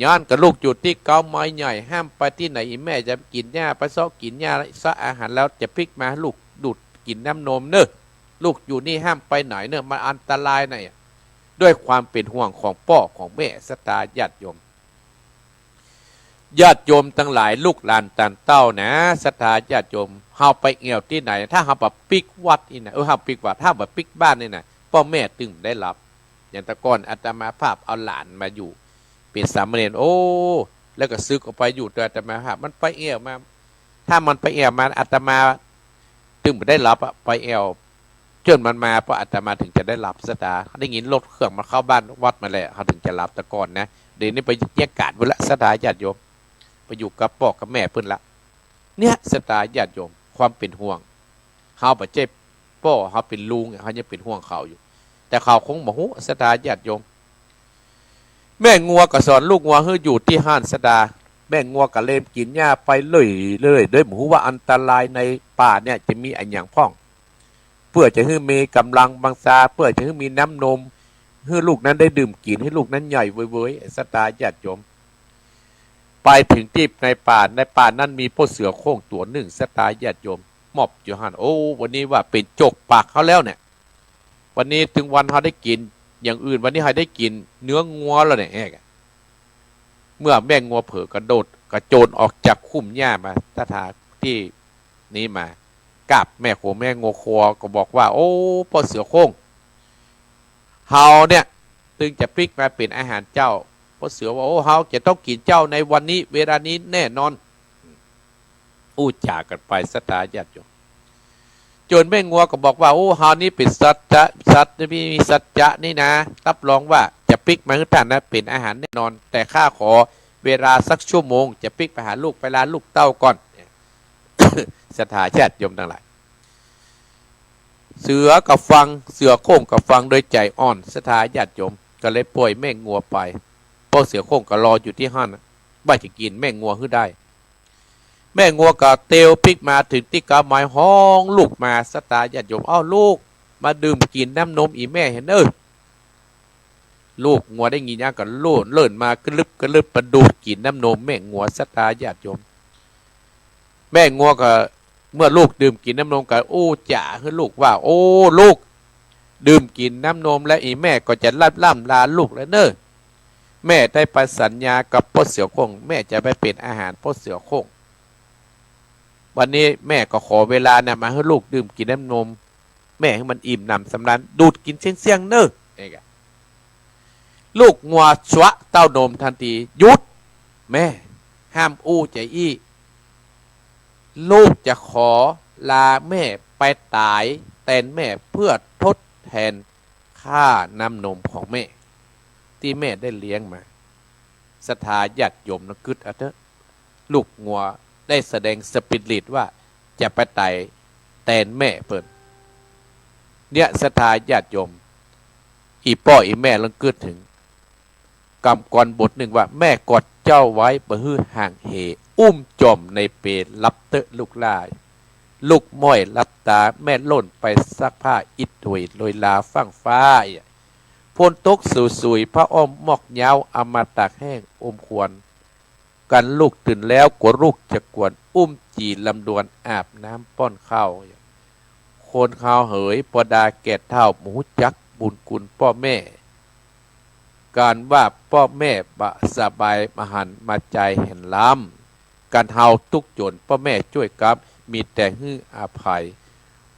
ย้อนกับลูกอยู่ที่เกาไม้ใหญ่ห้ามไปที่ไหนแม่จะกินหญ้าไปซ้อกินหญ้าซะอาหารแล้วจะพลิกมาลูกดูดกินน้ำนมเนอะลูกอยู่นี่ห้ามไปไหนเนอะมันอันตรายหน่อยด้วยความเป็นห่วงของพ่อของแม่ศรัทธาญาติโยมทั้งหลายลูกหลานต่างเต้านะศรัทธาญาติโยมเฮาไปเอี่ยวที่ไหนถ้าเฮาแบบปิกวัดนี่นะเฮาปิกวัดถ้าแบบปิกบ้านนี่นะพ่อแม่ตึงได้รับอย่างตะก้อนอาตมาภาพเอาหลานมาอยู่เป็นสามเณรโอ้แล้วก็ซึกออกไปอยู่แต่อาตมาภาพมันไปเอี่ยวมาถ้ามันไปเอี่ยวมาอาตมาตึงได้รับอะไปเอี่ยวจนมันมาเพราะอาตมาถึงจะได้รับศรัทธาได้ยินรถเครื่องมาเข้าบ้านวัดมาแล้วเขาถึงจะรับตะก้อนนะเดี๋ยวนี้ไปแยกกาดไปละศรัทธาญาติโยมไปอยู่กับพ่อกับแม่เพิ่นละเนี่ยศรัทธาญาติโยมความเป็นห่วงเฮาบ่เจ็บ ป้อเขาเป็นลุงเขายังเป็นห่วงเขาอยู่แต่เขาคงบอกหูศรัทธาญาติโยมแม่งัวก็สอนลูกงัวให้อยู่ที่ห้านสดาแม่งัวก็เล่มกินหญ้าไปเลยด้วยหมูว่าอันตรายในป่าเนี่ยจะมีอันอย่างพ่องเพื่อจะให้มีกำลังบังซาเพื่อจะให้มีน้ำนมให้ลูกนั้นได้ดื่มกินให้ลูกนั้นใหญ่เว้ยศรัทธาญาติโยมไปถึงที่ในป่านั้นมีพ่อเสือโคร่งตัวหนึ่งศรัทธาญาติโยมมอบอยู่หันโอ้วันนี้ว่าเป็นจกปากเขาแล้วเนี่ยวันนี้ถึงวันเขาได้กินอย่างอื่นวันนี้เขาได้กินเนื้องัวแล้วเนี่ยเมื่อแม่งัวเผลอกระโดดกระโจนออกจากคุ้มหญ้ามาศรัทธาที่นี้มากับแม่โคแม่งัวคอก็บอกว่าโอ้พ่อเสือโคร่งเฮาเนี่ยตึงจะพลิกมาเป็นอาหารเจ้าพ่อเสือว่าโอ้เฮาจะต้องกินเจ้าในวันนี้เวลานี้แน่นอนอู้จ่ากันไปศรัทธาญาติโยมจนแม่งัวก็บอกว่าโอ้เฮานี่เป็นสัตว์มีสัจจะนี่นะรับรองว่าจะพลิกมาให้ท่านนะเป็นอาหารแน่นอนแต่ข้าขอเวลาสักชั่วโมงจะพลิกไปหาลูกไปลาลูกเต้าก่อนศรัทธาญาติโยมทั้งหลายเสือกับฟังเสือโค้งกับฟังโดยใจอ่อนศรัทธาญาติโยมก็เลยปล่อยแม่งัวไปพอเสือโค้งก็รออยู่ที่ห้านว่าจะกินแม่งัวให้ได้แม่งัวก็เตียวพลิกมาถึงที่กาไม้ห้องลูกมาศรัทธาญาติโยมอ้าวลูกมาดื่มกินน้ำนมอีแม่เห็นลูกงัวได้ยินอย่างก็โล่นเลื่อนมากระลึบประดูดกินน้ำนมแม่งัวศรัทธาญาติโยมแม่งัวก็เมื่อลูกดื่มกินน้ำนมก็โอ้จ่าให้ลูกว่าโอ้ลูกดื่มกินน้ำนมและอีแม่ก็จะล่ำลาลูกแล้วแม่ได้ไปสัญญากับพ่อเสือโคร่งแม่จะไปเป็นอาหารพ่อเสือโคร่งวันนี้แม่ก็ขอเวลาเนี่ยมาให้ลูกดื่มกินน้ำนมแม่ให้มันอิ่มหนำสำราญดูดกินเสี่ยงลูกงัวชวะเต้านมทันทีหยุดแม่ห้ามอู้ใจอี้ลูกจะขอลาแม่ไปตายแทนแม่เพื่อทดแทนค่าน้ำนมของแม่ที่แม่ได้เลี้ยงมาศรัทธาญาติโยมนะกึดเถอะลูกงัวได้แสดงสปิริตว่าจะไปตายแทนแม่เปิดเนี่ยศรัทธาญาติโยมอีป้ออีแม่ลังกึดถึงกำกรบทหนึ่งว่าแม่กอดเจ้าไว้ประหื้อห่างเหอุ้มจอมในเปรรับเตอะลูกลายลูกม้อยรับตาแม่ล่นไปซักผ้าอิดถวยลอยลาฟั่งฟ้าพนตกสุยพระอ้อมมอกยาวอามาตากแห้งอมควรกันลูกตื่นแล้วกว่าลูกจะกวนอุ้มจีลำดวนอาบน้ำป้อนข้าวคนข้าวเหยปดาแก่เท่าหมูจักบุญกุลพ่อแม่การว่าพ่อแม่บะสบายมหันมาใจเห็นล้ำการเฮาทุกจนพ่อแม่ช่วยกับมีแต่ฮื้ออาภัย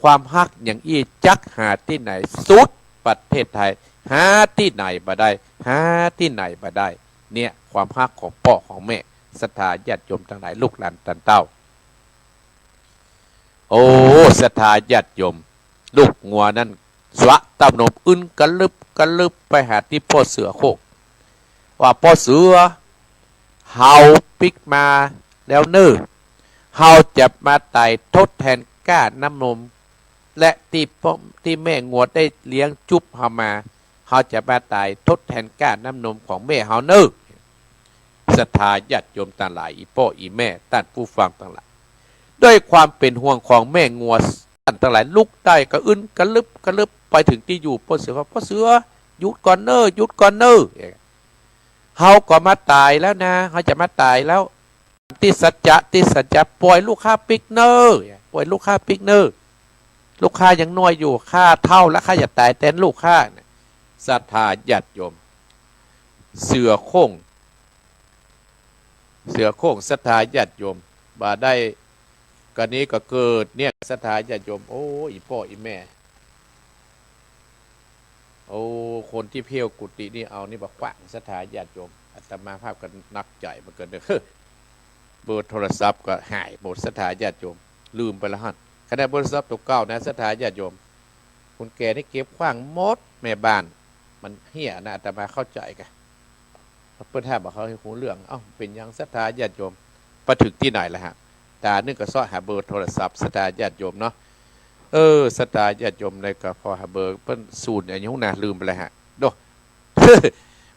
ความฮักอย่างอี้จักหาที่ไหนสุดประเทศไทยหาที่ไหนบ่ได้หาที่ไหนบ่ได้เนี่ยความฮักของพ่อของแม่ศรัทธาญาติโยมทั้งหลายลูกหลานตันเต้าโอ้ศรัทธาญาติโยมลูกงัวนั้นสวะตำนมอึนกันลึบไปหาที่พ่อเสือโคกว่าพ่อเสือเฮาปิกมาแล้วเฮาจะมาไต่ทดแทนก้าน้ำนมและที่แม่งัวได้เลี้ยงจุบเฮามาเฮาจะมาไต่ทดแทนก้าน้ำนมของแม่เฮาศรัทธาญาติโยมต่างหลายอีพ่ออีแม่ท่านผู้ฟังต่างหลายด้วยความเป็นห่วงของแม่งัวท่านต่างหลายลุกได้กระอึนกระลึบไปถึงที่อยู่พ่อเสือว่าพ่อเสือหยุดก่อนหยุดก่อนเฮาก็มาตายแล้วนะเฮาจะมาตายแล้วติสัจจะปล่อยลูกค้าปิกปล่อยลูกค้าปิกลูกค้ายังน้อยอยู่ค่าเท่าและค่าจะตายแทนลูกค้าศรัทธาญาติโยมเสือโค้งศรัทธาญาติโยมบ่ได้กันนี้ก็เกิดเนี่ยศรัทธาญาติโยมโอ้อีพ่ออีแม่โอ้คนที่เพี้ยวกุฏินี่เอานี่บอกขวางศรัทธาญาติโยมอาตมาภาพกันนักใจมาเกินเบอร์โทรศัพท์ก็หายหมดศรัทธาญาติโยมลืมไปแล้วฮะขณะเบอร์โทรศัพท์ตัวเก่านะศรัทธาญาติโยมคุณแกนี่เก็บขวางหมดแม่บ้านมันเหี้ยนะอาตมาเข้าใจกันเพื่อนท่าบอกเขาให้หูเรื่องเอ้าเป็นยังศรัทธาญาติโยมไปถึงที่ไหนล่ะฮะตานึ่งก็ซ้อหาเบอร์โทรศัพท์ศรัทธาญาติโยมเนาะ สตาญาติโยมในกระพอหาเบอร์เปิ้นสูตรอย่างนี้นะลืมไปเลยฮะโด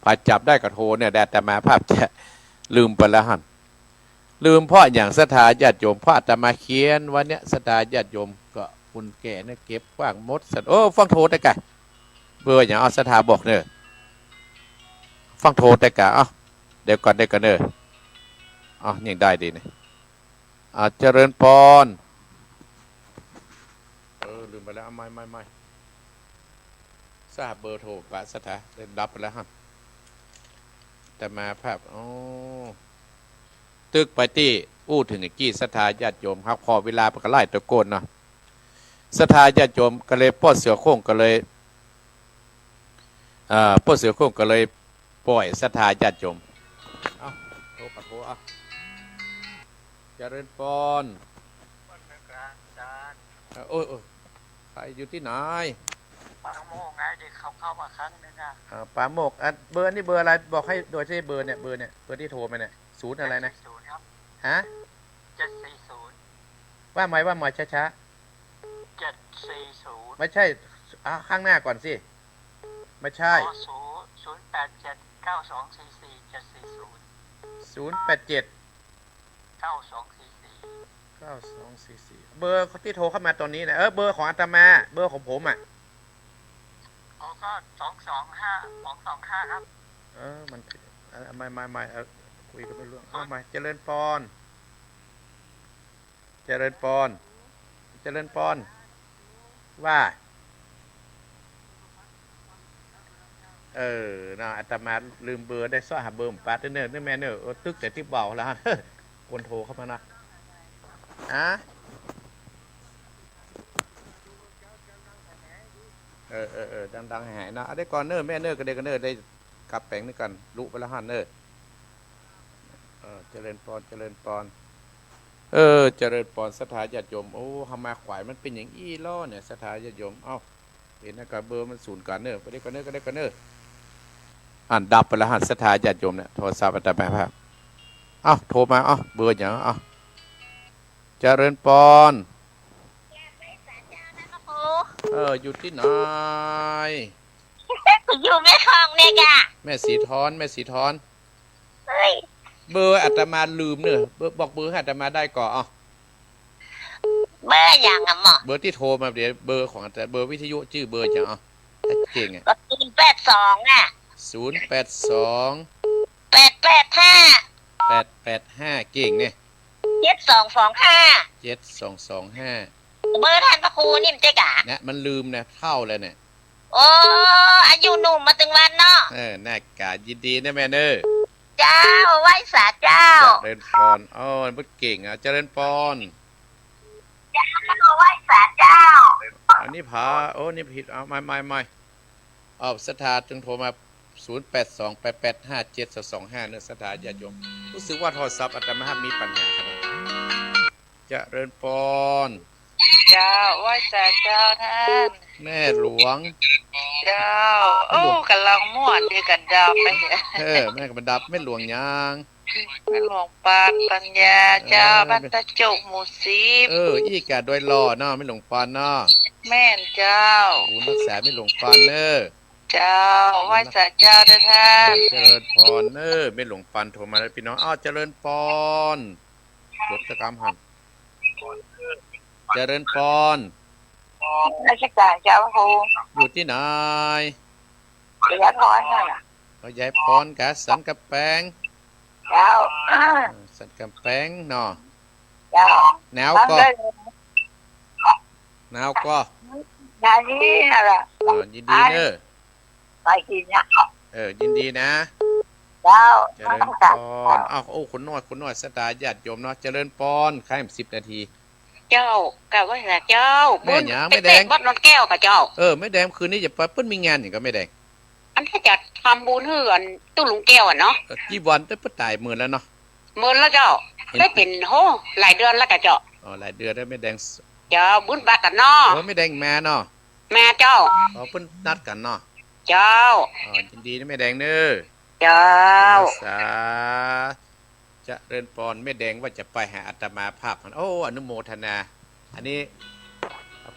พาจับได้กระโทเนี่ยแต่มาภาพจะลืมไปแล้วฮั่นลืมเพราะอย่างศรัทธาญาติโยมเพราะอาตมาเขียนวันเนี้ยศรัทธาญาติโยมก็คุณแก่เนี่ยเก็บกว้างมดสัตว์ฟังโทได้ไกเบอร์อย่างเอาศรัทธาบอกเนอะฟังโทได้กะเดี๋ยวก่อนได้กันเนอะยังได้ดีเนี่ยเจริญพรลืมไปแล้วไม่ทราบเบอร์โทรปะศรัทธาได้รับไปแล้วฮั่นแต่มาภาพตึกไปที่ถึงไอ้กี้ศรัทธาญาติโยมครับพอเวลาไปก็ไล่ตะโกนเนาะศรัทธาญาติโยมก็เลยป้อเสือโค้งก็เลยป้อเสือโค้งก็เลยปล่อยศรัทธาญาติโยมโทรปะโทรเจริญพรโอ้ยใครอยู่ที่ไหนปาโมกไงเด็กเขาเข้ามาครั้งนึงปาโมกเบอร์นี่เบอร์อะไรบอกให้โดยใช้เบอร์เนี่ยเบอร์ที่โทรมาเนี่ยศูนย์อะไรนะฮะ740ว่าไม่ช้า740ไม่ใช่ข้างหน้าก่อนสิไม่ใช่087924470 9244เบอร์ที่โทรเข้ามาตอนนี้นะเบอร์ของอาตมาเบอร์ของผมก็225ครับมันไม่คุยกันไม่รู้ไม่เจริญพรว่านะอาตมาลืมเบอร์ได้ซ้อหาเบอร์ปาร์ตเนอร์นี่แม่เนอร์ตึกแต่ที่เบาแล้วคนโทรเข้ามานะดังหายนะได้ก่อนเนอร์แม่เนอร์กันเด็กกันเนอร์ได้กลับแปลงนี่กันลุไปแล้วฮันเนอร์เจริญพรเจริญพรศรัทธาญาติโยมทำมาขวายมันเป็นอย่างอี้ล่อเนี่ยศรัทธาญาติโยมเห็นนะกับเบอร์มันศูนย์กันเนอร์ไปได้กันเนอร์ก็ได้กันเนอร์ดับไปแล้วฮันศรัทธาญาติโยมเนี่ยโทรศัพท์อาตมาภาพโทรมาเบอร์อย่างเจริญพรอยู่ที่ไหนอยู่แม่คลองเนี่ยจ้ะแม่สีทอนเบอร์อาตมาลืมเนอะบอกเบอร์ให้อาตมาได้ก่อนเบอร์อย่างหมอเบอร์ที่โทรมาเดี๋ยวเบอร์ของอาตมาเบอร์วิทยุชื่อเบอร์อย่างเก่งก็082 885 เก่งเนี่ย7225 7225เบอร์ท่านพระครูนี่มันเจ๊กะเนี่ยมันลืมนะเท่าเลยเนี่ยอายุหนุ่มมาถึงวันเนาะน่ากายินดีนะแม่เนอเจ้าไหว้สาเจ้าเจริญพรมันเก่งเจริญพรเจ้าไหว้สาเจ้าอันนี้ผานี่ผิดไม่ศรัทธาจึงโทรมา0828857225เนื้อศรัทธาญาติโยมรู้สึกว่าโทรศัพท์อาตมามีปัญหาครับเจริญพรเจ้าไหว้สาเจ้าท่านแม่หลวงเจ้ากำลังม่วนดีกันดับไปแม่กับดับแม่หลวงยังแม่หลวงปานปัญญาเจ้าบ้านตะจุกหมู่10อีกะโดยรอเนาะแม่หลวงปานเนาะแม่นเจ้ารักษาแม่หลวงปานเนอเจ้าไหว้สาเจ้าด้วยท่านเจริญพรแม่หลวงปานโทรมาแล้วพี่น้องเจริญพรรถกรรมหันเจริญพรราชการเจ้าครูอยู่ที่ไหนยายพรน่ะยายพรกะสันกะแปงเจ้าสันกะแปงเนาะเจ้าหนาวก็งานนี้อะไรยินดีเนอะไปกินนะยินดีนะเจ้าเจริญพรคนน้อยศรัทธาญาติโยมเนาะเจริญพรค่าย10 นาทีเจ้ากะว่าเจ้าแม่หยังไม่แดงวัดนนแก้วกับเจ้าไม่แดงคืนนี้จะไปเปิ้นมีงานอย่างก็ไม่แดงอันที่จะทำบุญเฮือนตู้ลุงแก้วเนาะกี่วันได้ปตายหมื่นแล้วเนาะหมื่นแล้วเจ้าได้เป็นหลายเดือนแล้วกับเจ้าหลายเดือนได้ไม่แดงเจ้าบุญบากันเนาะไม่แดงแม่เนาะแม่เจ้าเพิ่นนัดกันเนาะเจ้ายินดีนะแม่แดงเนอะเจ้าสาจะเริญพรแม่แดงว่าจะไปหาอาตมาภาพอนุโมทนาอันนี้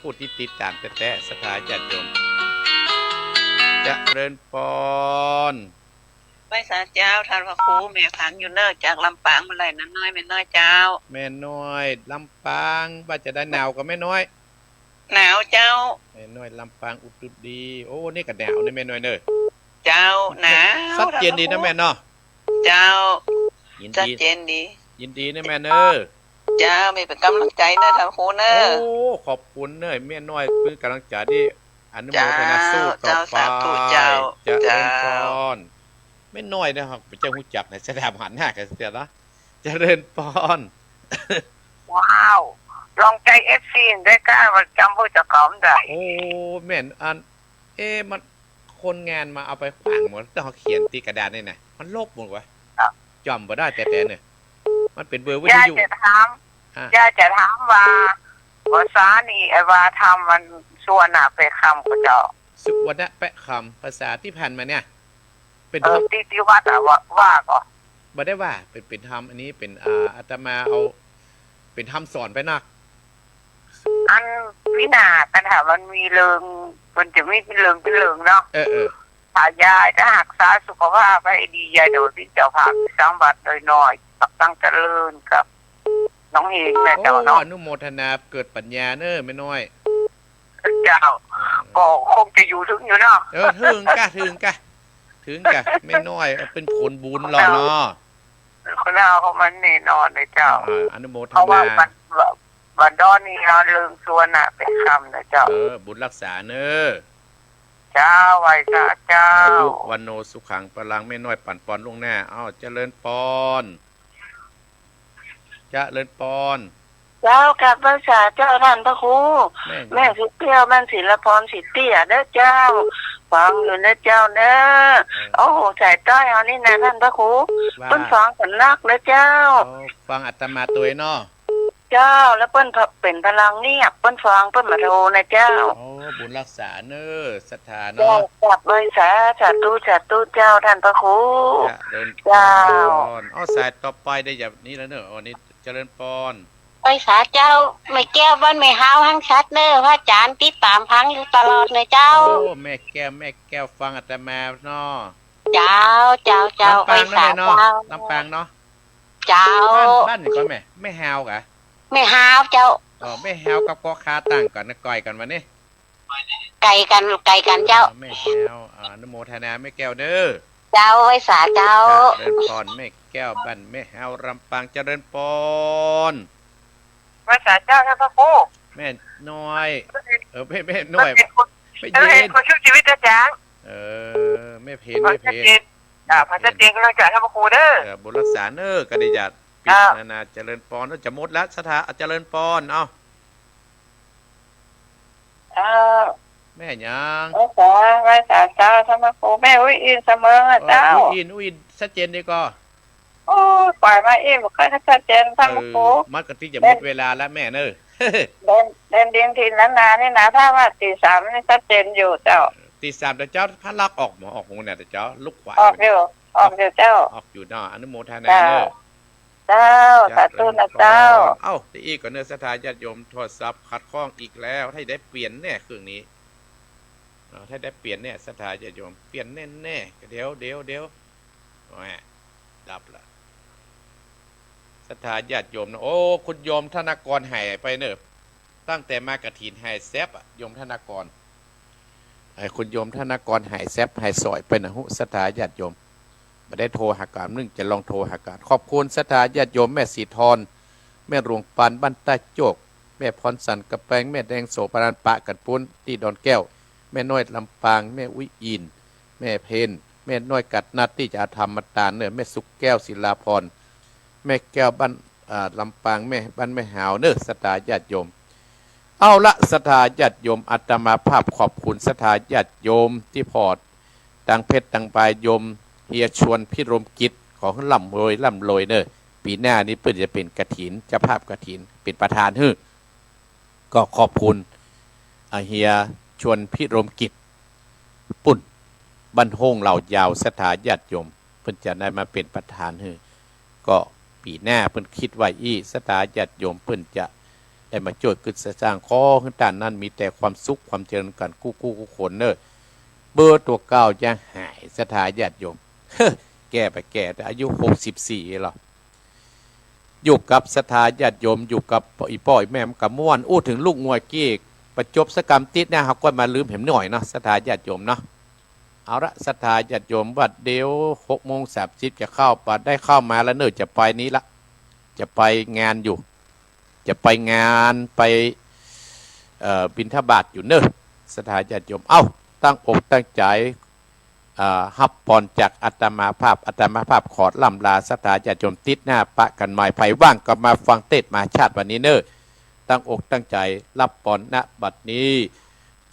ผู้ที่ติดตามแต่ศรัทธาญาติโยมเจริญพร ไว้สาเจ้าท่านพระครูแม่พังอยู่เนอจากลำปางมาไหลนั้นน้อยแม่น้อยเจ้า แม่น้อยลำปางว่าจะได้หนาวกับแม่น้อย หนาวเจ้า แม่น้อยลำปางอุตรุดี โอ้นี่ก็หนาวนี่แม่น้อยเนอะ เจ้าหนาว สัดเจนดีนะแม่เนาะ เจ้า ยิน ชัด ดี เจนดี ยินดีนะแม่เนอะ เจ้าไม่เป็นกำลังใจเนอะท่านพระครูเนอ โอ้ขอบคุณเนอะแม่น้อยเป็นกำลังใจที่อนุโมทนา เจ้า สู้ต่อ เจ้า ไป สาธุเจ้า เจริญพ เจ้า รไม่น้อยนะครับเจ้าหูจักในสถาบันหน้ากันเสียนะเจริญพร ว้าวลองใจเอฟซีได้กล้ามันจำพวกจะขอมได้ โอ้แม่นอันมันคนงานมาเอาไปฝังหมดต้องเขาเขียนตีกระดานนี่นะมันลบหมดวะจำบ่ได้แต่เนี่ยมันเป็นเบอร์วิท ย่า ยุ จะถาม อ่ะ ย่าจะถามว่าภาษานี่ไอ้ว่าทำมันส่วนน่ะไปคำก็เจ้า สุวรรณแปะคำภาษาที่ผ่านมาเนี่ย เป็นธรรม ที่วัดอะว่าก็ บ่ได้ว่าเป็นธรรมอันนี้เป็นอาตมาเอา เป็นธรรมสอนไปนัก อันวินากันถามมันมีเริงมันจะไม่เป็นเริงเนาะ เออ ถ้ายายถ้าหักษาสุขภาพให้ดียายโดดที่เจ้าภาพสังบัดโดยน้อยตั้งเจริญกับน้องเฮงนะ โอ้ เจ้าเนาะ อนุโมทนาเกิดปัญญาเนอะไม่น้อย เจ้าก็คงจะอยู่ถึงอยู่เนาะ ถึงกะไม่น้อยเป็นผลบุญหรอเนาะ คนเราเขามันแน่นอนเลยเจ้า อนุโมท เพราะว่า นา บันดอนนี่เราเลิงส่วนน่ะเป็นคำนะเจ้า บุญรักษาเนอะ เจ้าไว้ซะเจ้า อายุวันโนสุขังพลังไม่น้อยปั่นปอนลงหน้าเจริญปอนเจริญปอน เจ้ากับภาษาเจ้าท่านพระครู แม่ สิเปรี้ยวแม่ศิลพรสิเตี้ยเด้อเจ้าฟังอยู่นะเจ้าเด้อโอ้โหใส่ต้อยเอานี่นะท่านพระครู ว่า เปิ้นฟังกันนักนะเจ้า ฟังอัตมาตัวเนาะ เจ้าแล้วเปิ้นเป็นพลังเงียบเปิ้นฟังเปิ้นมาโทรนะเจ้า บุญรักษาเนอะศรัทธา เจ้า เนาะ จับเลยสาธุเจ้าท่านพระครู เจริญป เจ้า อนสายต่อไปได้อย่างนี้แล้วเนอะนี่เจริญปอน ไปสาเจ้าไม่แก้วบ้านไม่ห้าวหังชัดเนอพระอาจารย์ติดตามพังอยู่ตลอดเลยเจ้า แม่แก้วฟังอัตมาเนาะ เจ้าลำปาง ไปสา เนาะ เจ้า ลำปางเนาะ เจ้า บ้านนี่ก่อนแม่ฮาวกะ ไม่ห้าวเจ้า แม่ฮาวกับกอคาต่างก่อนนะก่อยกันวันนี้ ไก่กันเจ้า แม่ฮาวอนุโมทนาแม่แก้วเด้อ เจ้าไว้สาเจ้า เจริญปอนแม่แก้วบ้านแม่ฮาวลำปางเจริญปอน ภาษาเจ้าท่านพระครู แม่น้อยแม่น้อย เป็นคน ไม่ เออ เย็ เห็น น คนชื่อชีวิตอาจารย์ แม่เพน พระ แม่เพ ชัด น เจนพระชัดเจนกำลังใจท่านพระครูเด้อ บุญรักษาเนอร์กระดิยาปิดนาเจริญปอนจะหมดแล้วสถาเจริญปอนแม่ยัง ภาษาเจ้าท่านพระครูแม่อุ้ยอินเสมอเจ้า อุ้ยชัดเจนดีก็ โอ้ยปล่อยมาเองบอกค่อยชัดเจนท่านพระครู มัดกะทิจะหมดเวลาแล้วแม่เนอร์ เดินดินทีนั้นนานี่นะถ้าว่าตีสามนี่ชัดเจนอยู่เจ้า ตีสามแต่เจ้าพระลักออกหมอออกหูเนี่ยแต่เจ้าลูกขวาย ออกอยู่เจ้า ออกอยู่เนาะอนุโมทนาเนอร์ เจ้าสาธุนะเจ้า ที่อีกก็เนอร์สถาญาติโยมโทษซับขัดข้องอีกแล้วให้ได้เปลี่ยนแน่เครื่องนี้ถ้าได้เปลี่ยนเนี่ยสถาญาติโยมเปลี่ยนแน่เดี๋ยวดับละสถาญาติโยมนะโอ้คุณโยมธนากรหายไปเนอะตั้งแต่มากระถินหายแซบโยมธนากรคุณโยมธนากรหายแซบหายสอยไปนะฮุสถาญาติโยมไม่ได้โทรหาการนึงจะลองโทรหาการขอบคุณสถาญาติโยมแม่สีทรแม่หลวงปานบ้านใต้โจกแม่พรสันกระแปงแม่แดงโสปานปะกันปุ้นที่ดอนแก้วแม่น้อยลำปางแม่วิอินแม่เพนแม่น้อยกัดนัดที่จะทำมาตาเนื้อแม่สุกแก้วศิลาพรแม่แก้วบ้านลำปางแม่บ้านแม่หาวเนื้อสถาญาติโยมเอาละสถาญาติโยมอาตมาภาพขอบคุณสถาญาติโยมที่พอดดังเพชรดังปลายโยมเฮียชวนพิรมกิจของล่ำรวยเนื้อปีหน้านี้เพื่อจะเป็นกฐินเจ้าภาพกฐินเป็นประธานก็ขอบคุณเฮียชวนพิรมกิจปุ่นบรรโฮงเหล่ายาวสถาญาติโยมเพิ่นจะได้มาเป็นประธานก็ปีหน้าเพิ่นคิดไว้สถาญาติโยมเพิ่นจะ ได้มาโจทย์กึศสร้างข้อขึ้นด้านนั้นมีแต่ความสุขความเจริญกันกู้คนเนอะเบอร์ตัวเก้าจะหายสถาญาติโยม แก่ไปแก่แต่อายุ64หรออยู่กับสถาญาติโยมอยู่กับอีพ่ออีแม่มกับม่วนอู้ถึงลูกงวยเกี้ประจบสกรรมติดเนี่ยเขาก็มาลืมเห็นหน่อยเนาะสถาญาติโยมเนาะเอาละสถาญาติโยมวัดเดียว6:30จะเข้าปัดได้เข้ามาแล้วเนอะจะไปนี้ละจะไปงานอยู่จะไปงานไปบิณฑบาตอยู่เนอะสถาญาติโยมเอ้าตั้งอกตั้งใจฮับปอนจากอัตมาภาพขอล่ำลาสถาญาติโยมติดหน้าปะกันใหม่ไผว่างก็มาฟังเทศมาชาติวันนี้เนอะตั้งอกตั้งใจรับปอนณบัดนี้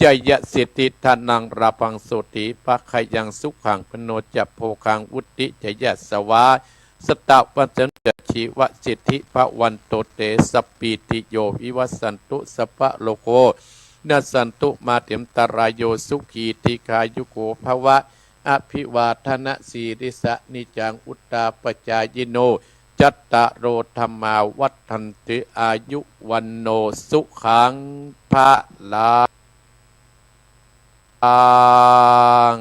จยะสิทธิทานังราพังโสติภะขยังสุขังพโนจะโพคังวุติจยะสวาสตะวัจนะชีวสิทธิภวันโตเตสปีติโยวิวัสสันตุสปะโลโกนัสสันตุมาเตมตรายโยสุขีติกายุโกภวะอภิวาทนะสีริสะนิจังอุตตาปจายโนจัตตะโรธรรมาวัฏันติอายุวันโนสุขังภะลัง